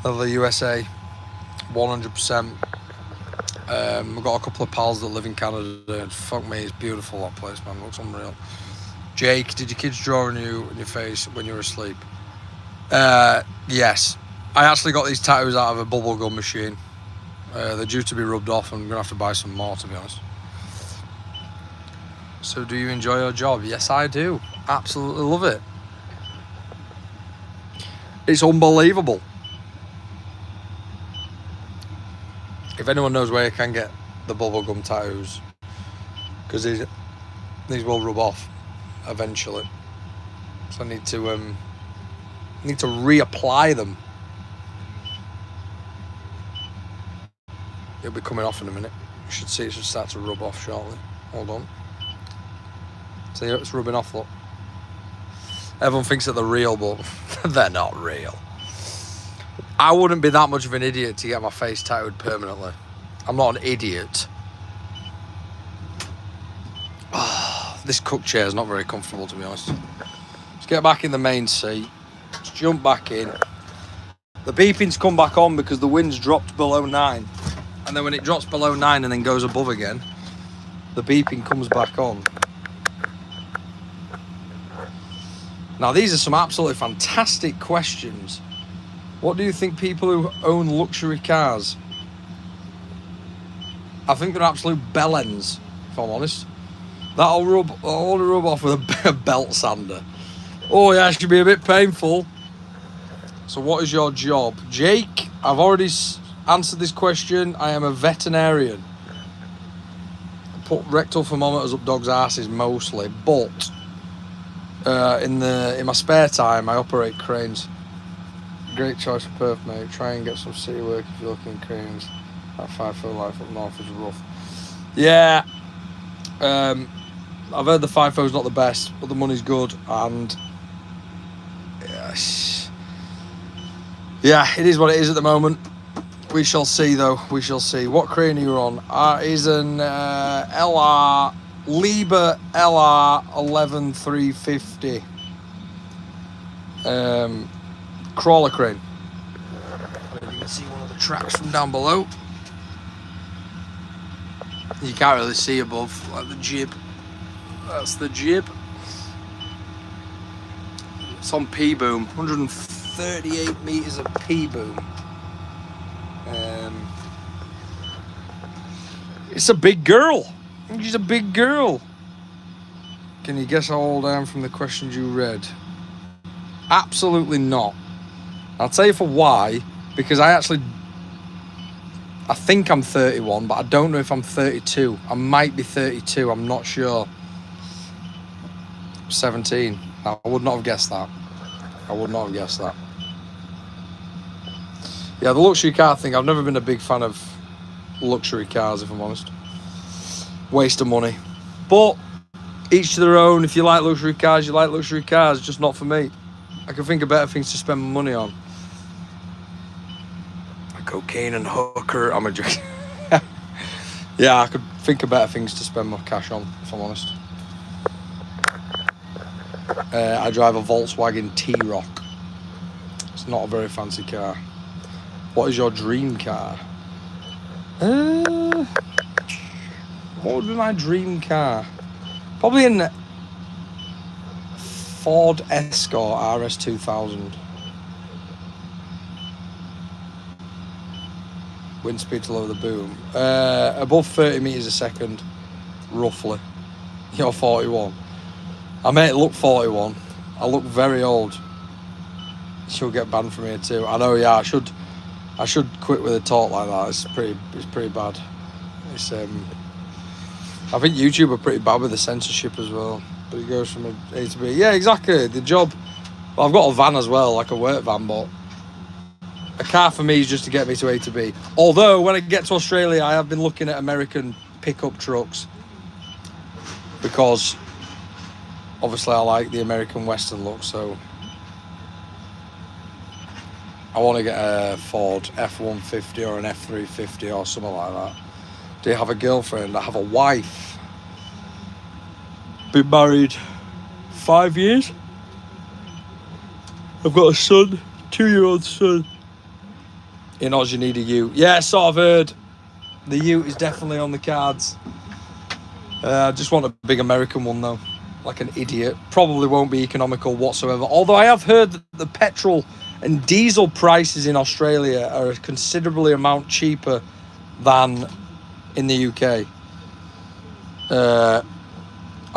[SPEAKER 1] Of the USA, 100%. We've got a couple of pals that live in Canada, and fuck me, it's beautiful, that place, man. It looks unreal. Jake, did your kids draw on you in your face when you were asleep? Yes. I actually got these tattoos out of a bubblegum machine. They're due to be rubbed off, and I'm gonna have to buy some more, to be honest. So do you enjoy your job? Yes, I do. Absolutely love it. It's unbelievable. If anyone knows where you can get the bubblegum tattoos, because these will rub off eventually, so I need to reapply them. It'll be coming off in a minute. You should see it should start to rub off shortly. Hold on. See, it's rubbing off, look. Everyone thinks that they're real, but they're not real. I wouldn't be that much of an idiot to get my face tattooed permanently. I'm not an idiot. Oh, this cook chair is not very comfortable, to be honest. Let's get back in the main seat. Let's jump back in. The beeping's come back on because the wind's dropped below 9. And then when it drops below 9 and then goes above again, the beeping comes back on. Now, these are some absolutely fantastic questions. What do you think people who own luxury cars? I think they're absolute bellends, if I'm honest. I'll only rub off with a belt sander. Oh yeah, it should be a bit painful. So what is your job? Jake, I've already answered this question. I am a veterinarian. put rectal thermometers up dogs' asses mostly, but in my spare time I operate cranes. Great choice of perf, mate. Try and get some city work if you're looking at cranes. That 5 foot life up north is rough. Yeah, I've heard the FIFO's not the best, but the money's good, and yes, yeah, it is what it is at the moment. We shall see, though. We shall see. What crane are you on? Is an LR Liebherr LR 11350 crawler crane. You can see one of the tracks from down below. You can't really see above, like the jib. That's the jib. It's on P-boom, 138 meters of P-boom. It's a big girl. She's a big girl. Can you guess how old I am from the questions you read? Absolutely not. I'll tell you for why. Because I think I'm 31, but I don't know if I'm 32. I might be 32. I'm not sure. 17. I would not have guessed that. I would not have guessed that. Yeah, the luxury car thing, I've never been a big fan of luxury cars, if I'm honest. Waste of money. But each to their own. If you like luxury cars, you like luxury cars. Just not for me. I can think of better things to spend my money on. Like cocaine and hooker. I'm a joke. Yeah, I could think of better things to spend my cash on, if I'm honest. I drive a Volkswagen T-Roc. It's not a very fancy car. What is your dream car? What would be my dream car? Probably a Ford Escort RS 2000. Wind speed to lower the boom. Above 30 meters a second, roughly. You're 41. I may look 41. I look very old. She'll get banned from here too. I know. Yeah, I should quit with a talk like that. It's pretty bad. It's I think YouTube are pretty bad with the censorship as well. But it goes from A to B. Yeah, exactly. The job. Well, I've got a van as well, like a work van, but a car for me is just to get me to A to B. Although when I get to Australia, I have been looking at American pickup trucks because obviously I like the American Western look, so I want to get a Ford F-150 or an F-350 or something like that. Do you have a girlfriend? I have a wife. Been married 5 years. I've got a son, 2-year-old son. In Oz, you need a ute. Yeah, so I've heard. The ute is definitely on the cards. I just want a big American one though, like an idiot. Probably won't be economical whatsoever. Although I have heard that the petrol and diesel prices in Australia are a considerably amount cheaper than in the UK.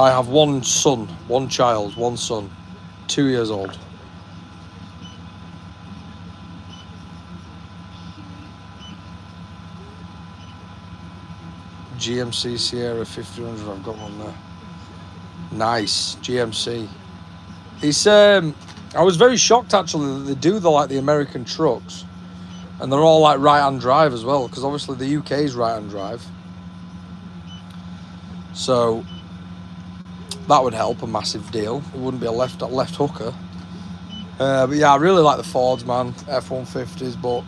[SPEAKER 1] I have one son, 2 years old. GMC Sierra 1500, I've got one there. Nice, GMC. It's I was very shocked actually that they do the American trucks, and they're all like right-hand drive as well, because obviously the UK is right-hand drive. So that would help a massive deal. It wouldn't be a left hooker. But yeah, I really like the Fords, man, F-150s. But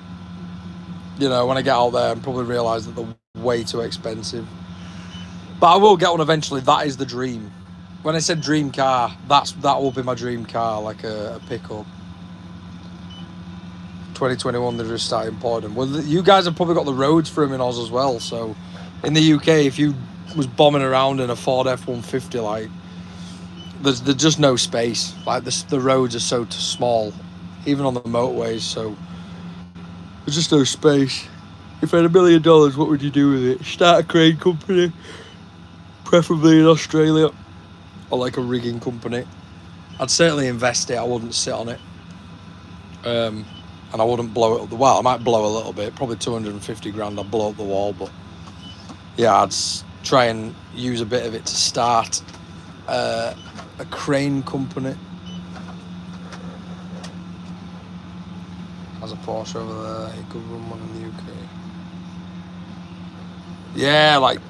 [SPEAKER 1] you know, when I get out there, I probably realise that they're way too expensive. But I will get one eventually. That is the dream. When I said dream car, that will be my dream car, like a pickup. 2021, they just started importing them. Well, you guys have probably got the roads for them in Oz as well. So in the UK, if you was bombing around in a Ford F-150, like there's just no space. Like the roads are so small, even on the motorways. So there's just no space. If you had $1 million, what would you do with it? Start a crane company, preferably in Australia, or like a rigging company. I'd certainly invest it. I wouldn't sit on it. And I wouldn't blow it up the wall. I might blow a little bit, probably 250 grand. I'd blow up the wall, but yeah, try and use a bit of it to start a crane company. Has a Porsche over there. He could run one in the UK. Yeah, like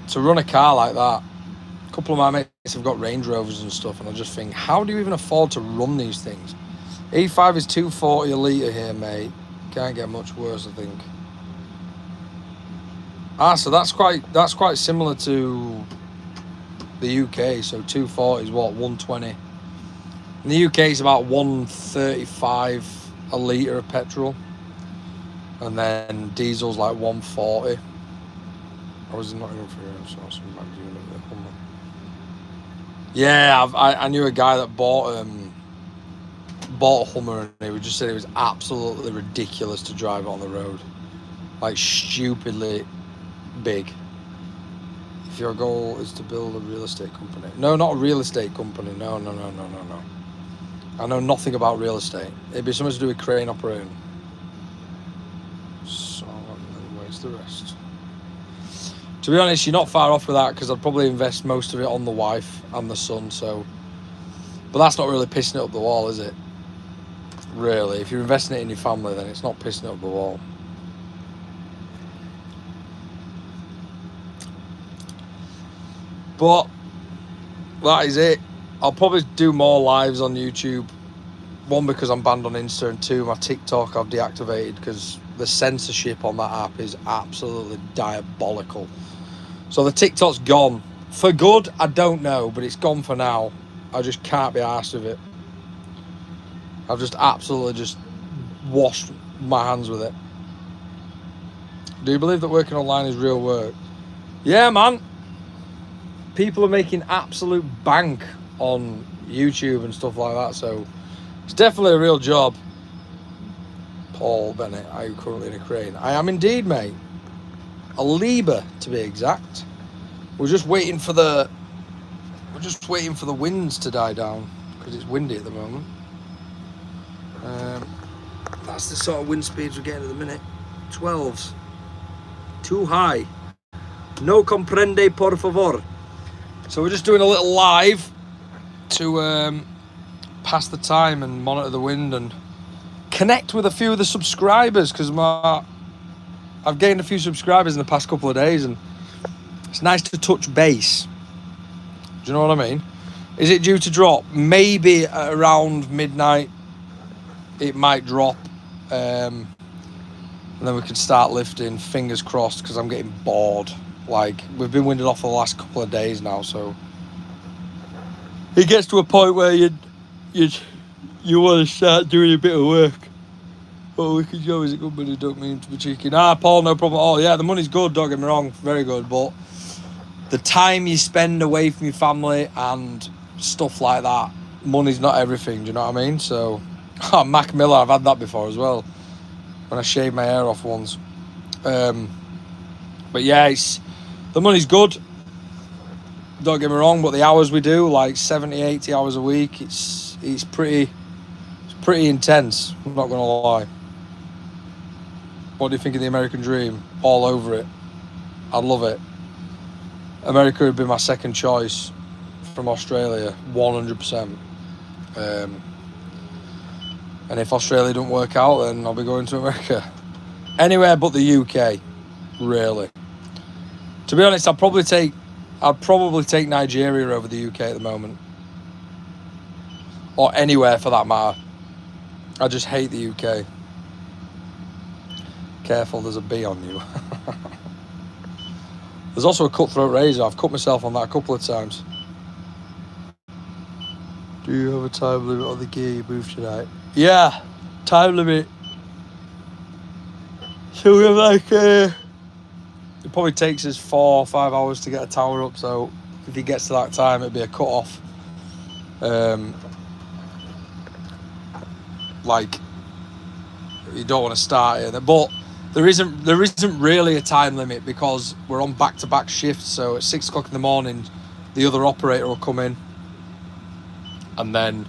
[SPEAKER 1] to run a car like that. A couple of my mates have got Range Rovers and stuff, and I just think, how do you even afford to run these things? E5 is 240 a litre here, mate. Can't get much worse, I think. So that's quite similar to the UK. So 240 is what, 120. In the UK, it's about 135 a litre of petrol, and then diesel's like 140. I was not even for some unit of Hummer. Yeah, I knew a guy that bought a Hummer, and he just said it was absolutely ridiculous to drive on the road, like stupidly big. If your goal is to build a real estate company, no, not a real estate company, no. I know nothing about real estate. It'd be something to do with crane operating. So where's the rest? To be honest, you're not far off with that, because I'd probably invest most of it on the wife and the son. So, but that's not really pissing it up the wall, is it? Really, if you're investing it in your family, then it's not pissing it up the wall. But that is it. I'll probably do more lives on YouTube. One, because I'm banned on Insta, and two, my TikTok I've deactivated because the censorship on that app is absolutely diabolical. So the TikTok's gone. For good, I don't know, but it's gone for now. I just can't be arsed with it. I've just absolutely just washed my hands with it. Do you believe that working online is real work? Yeah, man. People are making absolute bank on YouTube and stuff like that, so it's definitely a real job. Paul Bennett, are you currently in a crane? I am indeed, mate. A Liebherr, to be exact. We're just waiting for the winds to die down, because it's windy at the moment. That's the sort of wind speeds we're getting at the minute. 12s. Too high. No comprende, por favor. So we're just doing a little live to pass the time and monitor the wind and connect with a few of the subscribers, because I've gained a few subscribers in the past couple of days, and it's nice to touch base. Do you know what I mean? Is it due to drop? Maybe at around midnight it might drop, and then we can start lifting, fingers crossed, because I'm getting bored. Like, we've been winded off for the last couple of days now, so it gets to a point where you want to start doing a bit of work. Oh, Wicked Joe, is it good, but I don't mean to be cheeky. Nah, Paul, no problem at all. Yeah, the money's good, don't get me wrong, very good, but the time you spend away from your family and stuff like that, money's not everything, do you know what I mean? So, Mac Miller, I've had that before as well, when I shaved my hair off once. But yeah, the money's good, don't get me wrong, but the hours we do, like 70, 80 hours a week, it's pretty intense, I'm not going to lie. What do you think of the American dream? All over it. I love it. America would be my second choice from Australia, 100%. And if Australia don't work out, then I'll be going to America. Anywhere but the UK, really. To be honest, I'd probably take Nigeria over the UK at the moment. Or anywhere for that matter. I just hate the UK. Careful, there's a bee on you. There's also a cutthroat razor. I've cut myself on that a couple of times. Do you have a time limit on the gear you move tonight? Yeah, time limit. So we have like it probably takes us 4 or 5 hours to get a tower up, so if he gets to that time it'd be a cut off. Like, you don't want to start it, but there isn't really a time limit, because we're on back-to-back shifts. So at 6 o'clock in the morning, the other operator will come in, and then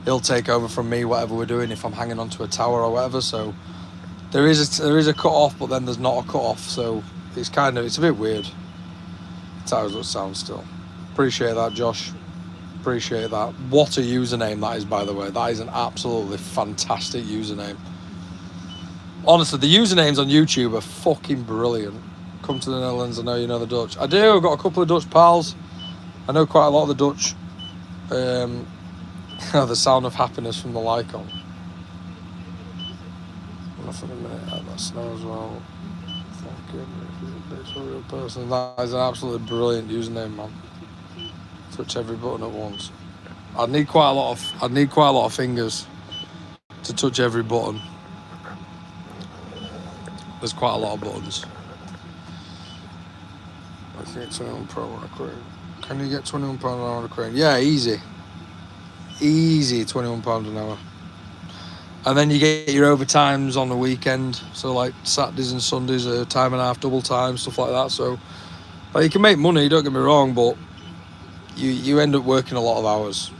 [SPEAKER 1] he'll take over from me, whatever we're doing, if I'm hanging onto a tower or whatever. So there is a cut off, but then there's not a cut off. So it's a bit weird. tires look sound still. Appreciate that, Josh. Appreciate that. What a username that is, by the way. That is an absolutely fantastic username. Honestly, the usernames on YouTube are fucking brilliant. Come to the Netherlands, I know you know the Dutch. I do, I've got a couple of Dutch pals. I know quite a lot of the Dutch. The sound of happiness from the Lycon. Nothing a minute, that snow as well. It's a real person. That is an absolutely brilliant username, man. Touch every button at once. I'd need quite a lot of fingers to touch every button. There's quite a lot of buttons. I think £21 on a crane. Can you get £21 an hour on a crane? Yeah, easy. Easy, £21 an hour. And then you get your overtimes on the weekend. So like Saturdays and Sundays are time and a half, double time, stuff like that. So like, you can make money, don't get me wrong, but you end up working a lot of hours.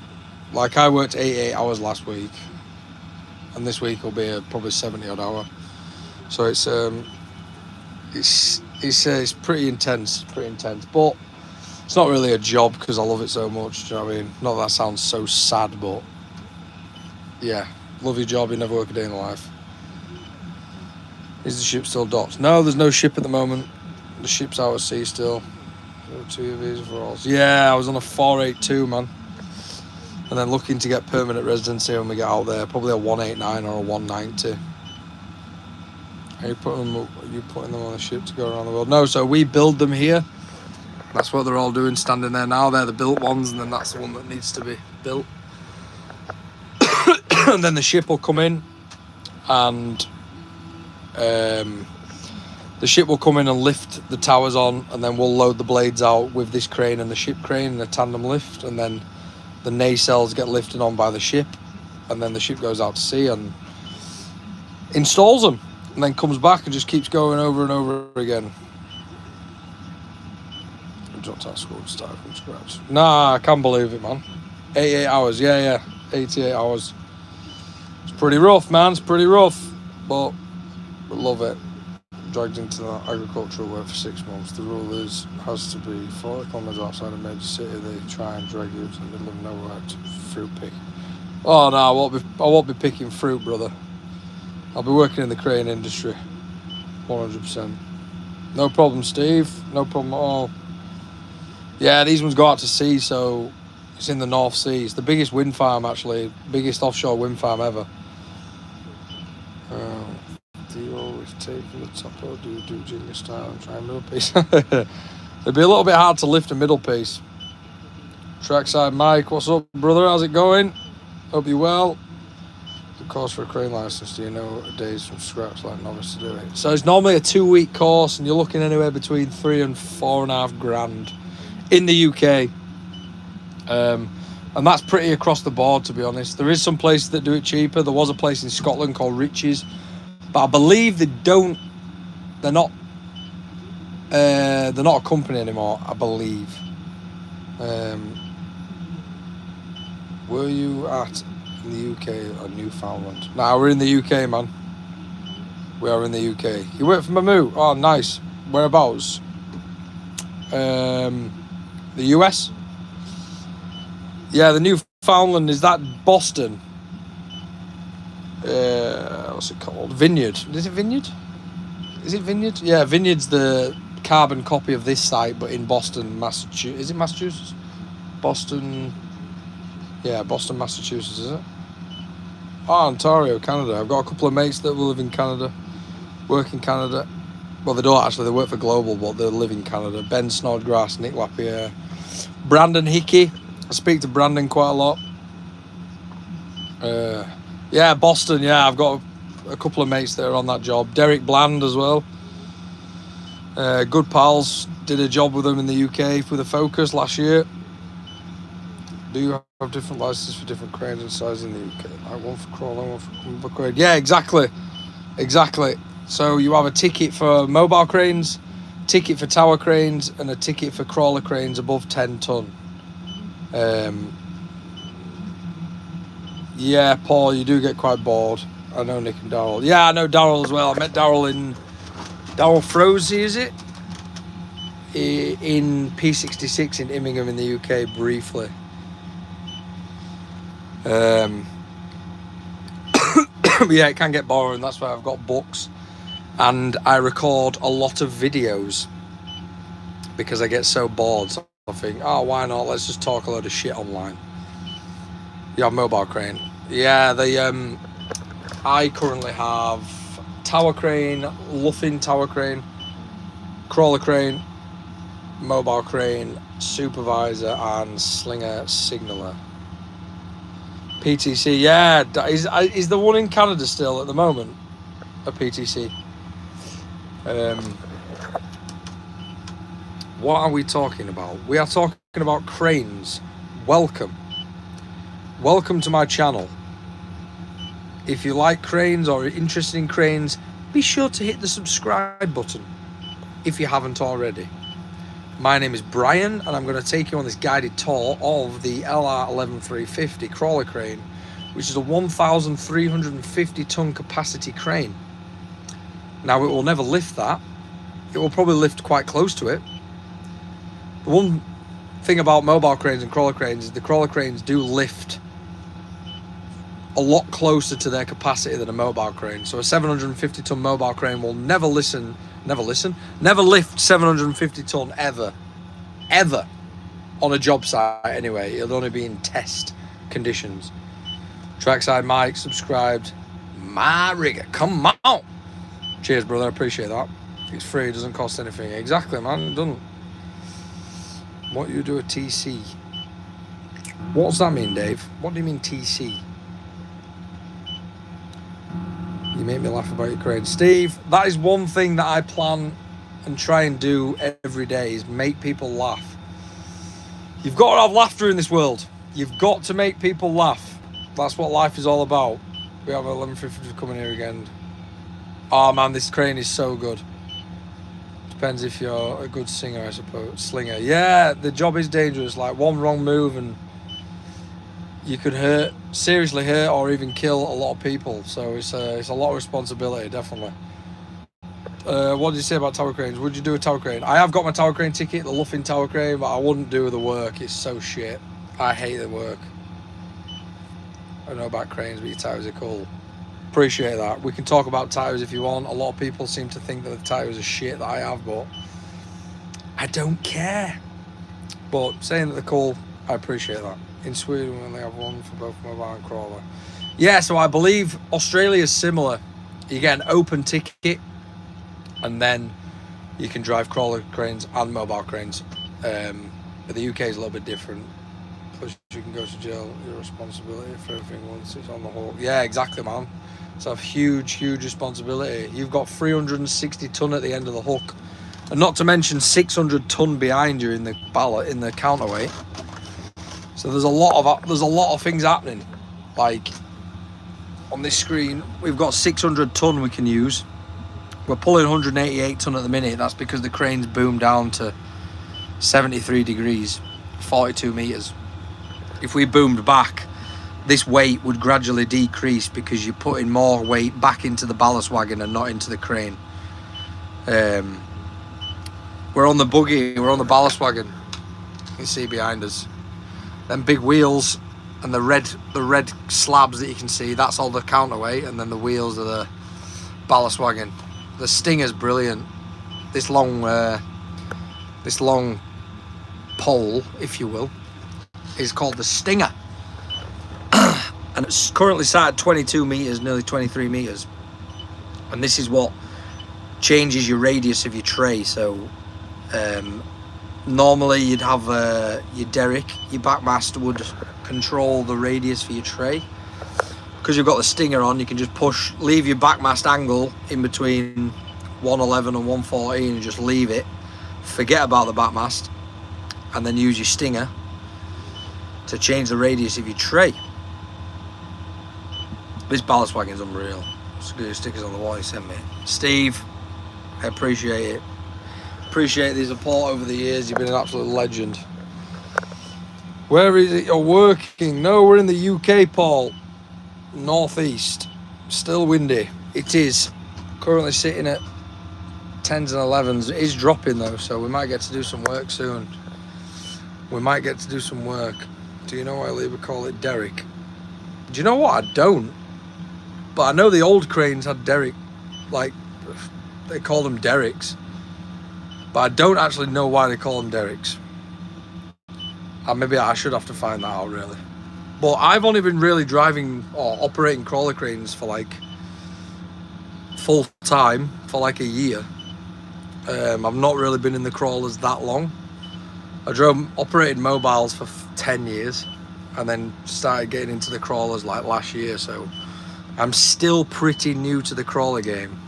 [SPEAKER 1] Like I worked 88 hours last week, and this week will be probably 70 odd hour. So it's pretty intense, but it's not really a job because I love it so much. Do you know what I mean? Not that sounds so sad, but yeah, love your job, you never work a day in life. Is the ship still docked? No, there's no ship at the moment. The ship's out at sea still. 2 visa for all. Yeah, I was on a 482, man. And then looking to get permanent residency when we get out there. Probably a 189 or a 190. Are you putting them on the ship to go around the world? No, so we build them here. That's what they're all doing, standing there now. They're the built ones, and then that's the one that needs to be built. And then the ship will come in, and the ship will come in and lift the towers on, and then we'll load the blades out with this crane and the ship crane and a tandem lift, and then the nacelles get lifted on by the ship, and then the ship goes out to sea and installs them, and then comes back and just keeps going over and over again. Dropped out of school and started from scratch. Nah, I can't believe it, man. 88 hours, yeah, 88 hours. It's pretty rough, man, it's pretty rough, but we love it. Dragged into that agricultural work for 6 months. The rule has to be 40 kilometres outside a major city. They try and drag you to the middle of nowhere to fruit pick. Oh no, I won't be picking fruit, brother. I'll be working in the crane industry, 100%. No problem, Steve. No problem at all. Yeah, these ones go out to sea, so it's in the North Sea. It's the biggest wind farm, actually. Biggest offshore wind farm ever. Do you always take from the top, or do you do junior style and try middle piece? It'd be a little bit hard to lift a middle piece. Trackside Mike, what's up, brother? How's it going? Hope you're well. The course for a crane license, do you know days from scratch like novice to do it? So it's normally a 2-week course, and you're looking anywhere between 3 and 4.5 grand in the UK. And that's pretty across the board, to be honest. There is some places that do it cheaper. There was a place in Scotland called Riches, but I believe they're not a company anymore, I believe. Were you in the UK or Newfoundland? Nah, we're in the UK, man. We are in the UK. You work for Mamu? Oh, nice. Whereabouts? The US? Yeah, the Newfoundland, is that Boston? What's it called? Vineyard. Is it Vineyard? Yeah, Vineyard's the carbon copy of this site, but in Boston, Massachusetts. Is it Massachusetts? Boston. Yeah, Boston, Massachusetts, is it? Oh, Ontario, Canada. I've got a couple of mates that will live in Canada, work in Canada. Well, they don't actually, they work for Global, but they live in Canada. Ben Snodgrass, Nick Lapierre, Brandon Hickey. I speak to Brandon quite a lot. Yeah, Boston, yeah, I've got a couple of mates that are on that job. Derek Bland as well. Good pals, did a job with them in the UK with a Focus last year. Do you have different licenses for different cranes and sizes in the UK? Like one for crawler, one for crane. Yeah, exactly. So you have a ticket for mobile cranes, ticket for tower cranes, and a ticket for crawler cranes above 10 ton. Yeah, Paul, you do get quite bored. I know Nick and Darryl. Yeah, I know Darryl as well. I met Darryl Frozy, is it? in P66 in Immingham in the UK briefly. Yeah, it can get boring. That's why I've got books, and I record a lot of videos because I get so bored. So I think, oh, why not? Let's just talk a load of shit online. You have mobile crane. Yeah, I currently have tower crane, luffing tower crane, crawler crane, mobile crane, supervisor, and slinger signaller. PTC, yeah, is the one in Canada still at the moment a PTC? What are we talking about? We are talking about cranes. Welcome to my channel. If you like cranes or are interested in cranes, be sure to hit the subscribe button if you haven't already. My name is Brian, and I'm going to take you on this guided tour of the LR11350 crawler crane, which is a 1,350 ton capacity crane. Now, it will never lift that. It will probably lift quite close to it. The one thing about mobile cranes and crawler cranes is the crawler cranes do lift a lot closer to their capacity than a mobile crane. So a 750 ton mobile crane will never lift 750 ton ever on a job site anyway. It'll only be in test conditions. Trackside Mike subscribed. My rigger, come on. Cheers, brother, I appreciate that. It's free, it doesn't cost anything. Exactly, man, it doesn't. What you do a TC? What's that mean, Dave? What do you mean TC? You make me laugh about your crane. Steve, that is one thing that I plan and try and do every day, is make people laugh. You've got to have laughter in this world. You've got to make people laugh. That's what life is all about. We have 1150 coming here again. Oh man, this crane is so good. Depends if you're a good singer, I suppose. Slinger. Yeah, the job is dangerous. Like one wrong move and you could seriously hurt or even kill a lot of people. So it's a lot of responsibility, definitely. What did you say about tower cranes? Would you do a tower crane? I have got my tower crane ticket, the luffing tower crane, but I wouldn't do the work. It's so shit. I hate the work. I don't know about cranes, but your tires are cool. Appreciate that. We can talk about tires if you want. A lot of people seem to think that the tires are shit that I have, but I don't care. But saying that they're cool, I appreciate that. In Sweden, when they have one for both mobile and crawler. Yeah, so I believe Australia is similar. You get an open ticket, and then you can drive crawler cranes and mobile cranes. But the UK is a little bit different. Plus, you can go to jail. Your responsibility for everything once it's on the hook. Yeah, exactly, man. It's a huge responsibility. You've got 360 ton at the end of the hook, and not to mention 600 ton behind you in the ballot, in the counterweight. So there's a lot of things happening. Like on this screen, we've got 600 ton we can use. We're pulling 188 ton at the minute. That's because the crane's boomed down to 73 degrees, 42 meters. If we boomed back, this weight would gradually decrease because you're putting more weight back into the ballast wagon and not into the crane. We're on the buggy, we're on the ballast wagon. You can see behind us. Them big wheels and the red slabs that you can see, that's all the counterweight, and then the wheels are the ballast wagon. The Stinger's brilliant. This long pole, if you will, is called the Stinger. And it's currently sat at 22 meters, nearly 23 meters. And this is what changes your radius of your tray. So normally you'd have your derrick, your backmast would control the radius for your tray. Because you've got the Stinger on, you can just leave your backmast angle in between 111 and 114 and just leave it. Forget about the backmast, and then use your Stinger to change the radius of your tray. This ballast wagon's unreal. Stickers on the wall he sent me. Steve, I appreciate it. Appreciate the support over the years. You've been an absolute legend. Where is it you're working? No, we're in the UK, Paul. Northeast. Still windy. It is. Currently sitting at 10s and 11s is dropping though, so we might get to do some work soon. We might get to do some work. Do you know why Liebherr call it derrick? Do you know what? I don't. But I know the old cranes had derrick, like, they call them derricks. But I don't actually know why they call them derricks. Maybe I should have to find that out, really. But I've only been really driving or operating crawler cranes for like full time for like a year. I've not really been in the crawlers that long. I operated mobiles for 10 years and then started getting into the crawlers like last year, so I'm still pretty new to the crawler game.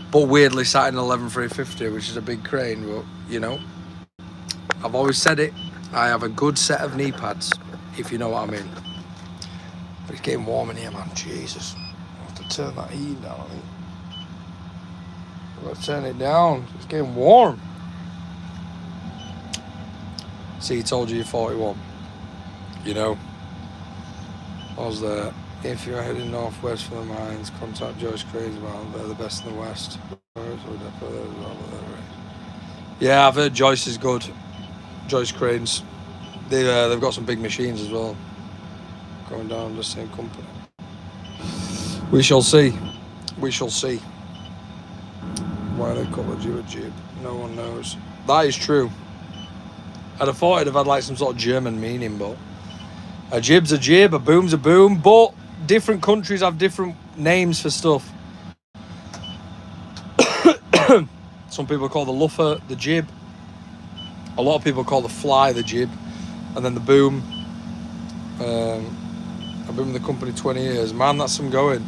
[SPEAKER 1] But weirdly sat in an 11350, which is a big crane, but you know, I've always said it, I have a good set of knee pads, if you know what I mean. But it's getting warm in here, man, Jesus. I have to turn that heat down, I think. I've got to turn it down, it's getting warm. See, he told you you're 41. You know, I was there. If you're heading northwest for the mines, contact Joyce Cranes. Well, they're the best in the west. Yeah, I've heard Joyce is good. Joyce Cranes. They've got some big machines as well. Going down the same company. We shall see. We shall see. Why they call a jib a jib? No one knows. That is true. I'd have thought it'd have had like some sort of German meaning, but a jib's a jib, a boom's a boom, but different countries have different names for stuff. Some people call the luffer the jib. A lot of people call the fly the jib. And then the boom. I've been with the company 20 years. Man, that's some going.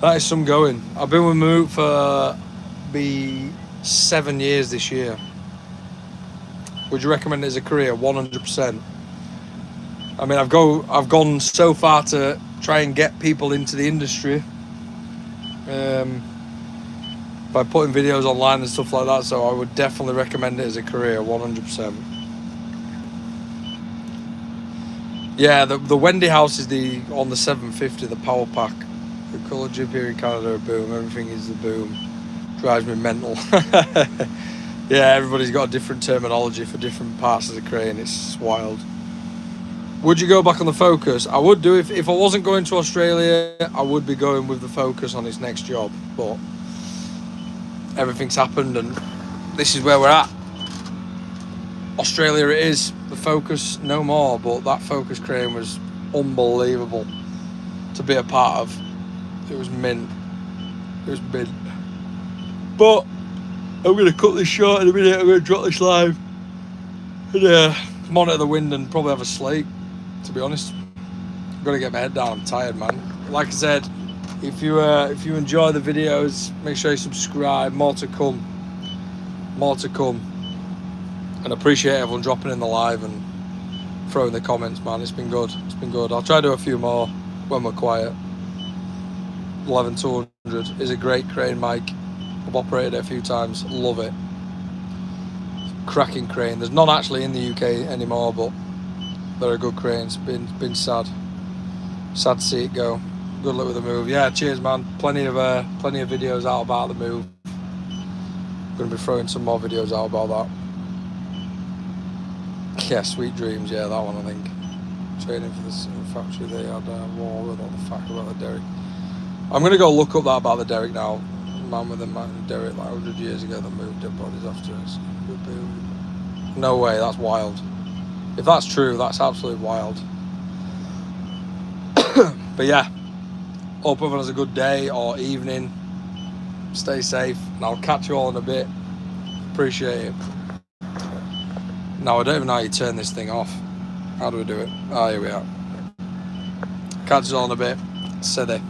[SPEAKER 1] That is some going. I've been with Mammut for 7 years this year. Would you recommend it as a career? 100%. I mean, I've gone so far to try and get people into the industry by putting videos online and stuff like that. So I would definitely recommend it as a career, 100%. Yeah, the Wendy House is on the 750, the power pack. The colour jib here in Canada, a boom. Everything is the boom. Drives me mental. Yeah, everybody's got a different terminology for different parts of the crane. It's wild. Would you go back on the Focus? I would do. If I wasn't going to Australia, I would be going with the Focus on its next job. But everything's happened and this is where we're at. Australia it is. The Focus no more, but that Focus crane was unbelievable to be a part of. It was mint. It was mint. But I'm going to cut this short in a minute. I'm going to drop this live and monitor the wind and probably have a slate, to be honest. I've got to get my head down. I'm tired, man. Like I said, if you enjoy the videos, make sure you subscribe. More to come. More to come. And appreciate everyone dropping in the live and throwing the comments, man. It's been good. It's been good. I'll try to do a few more when we're quiet. 11200 is a great crane, Mike. I've operated it a few times. Love it. Cracking crane. There's none actually in the UK anymore, but they're a good crane. It's been sad. Sad to see it go. Good luck with the move. Yeah, cheers, man. Plenty of videos out about the move. I'm gonna be throwing some more videos out about that. Yeah, Sweet Dreams. Yeah, that one I think. Training for the factory. They had a war with all the fact about the derrick. I'm gonna go look up that about the derrick now. Man with a derrick like 100 years ago that moved dead bodies after us. No way, that's wild. If that's true, that's absolutely wild. But yeah, hope everyone has a good day or evening. Stay safe, and I'll catch you all in a bit. Appreciate it. Now, I don't even know how you turn this thing off. How do we do it? Oh, here we are. Catch you all in a bit. Steady.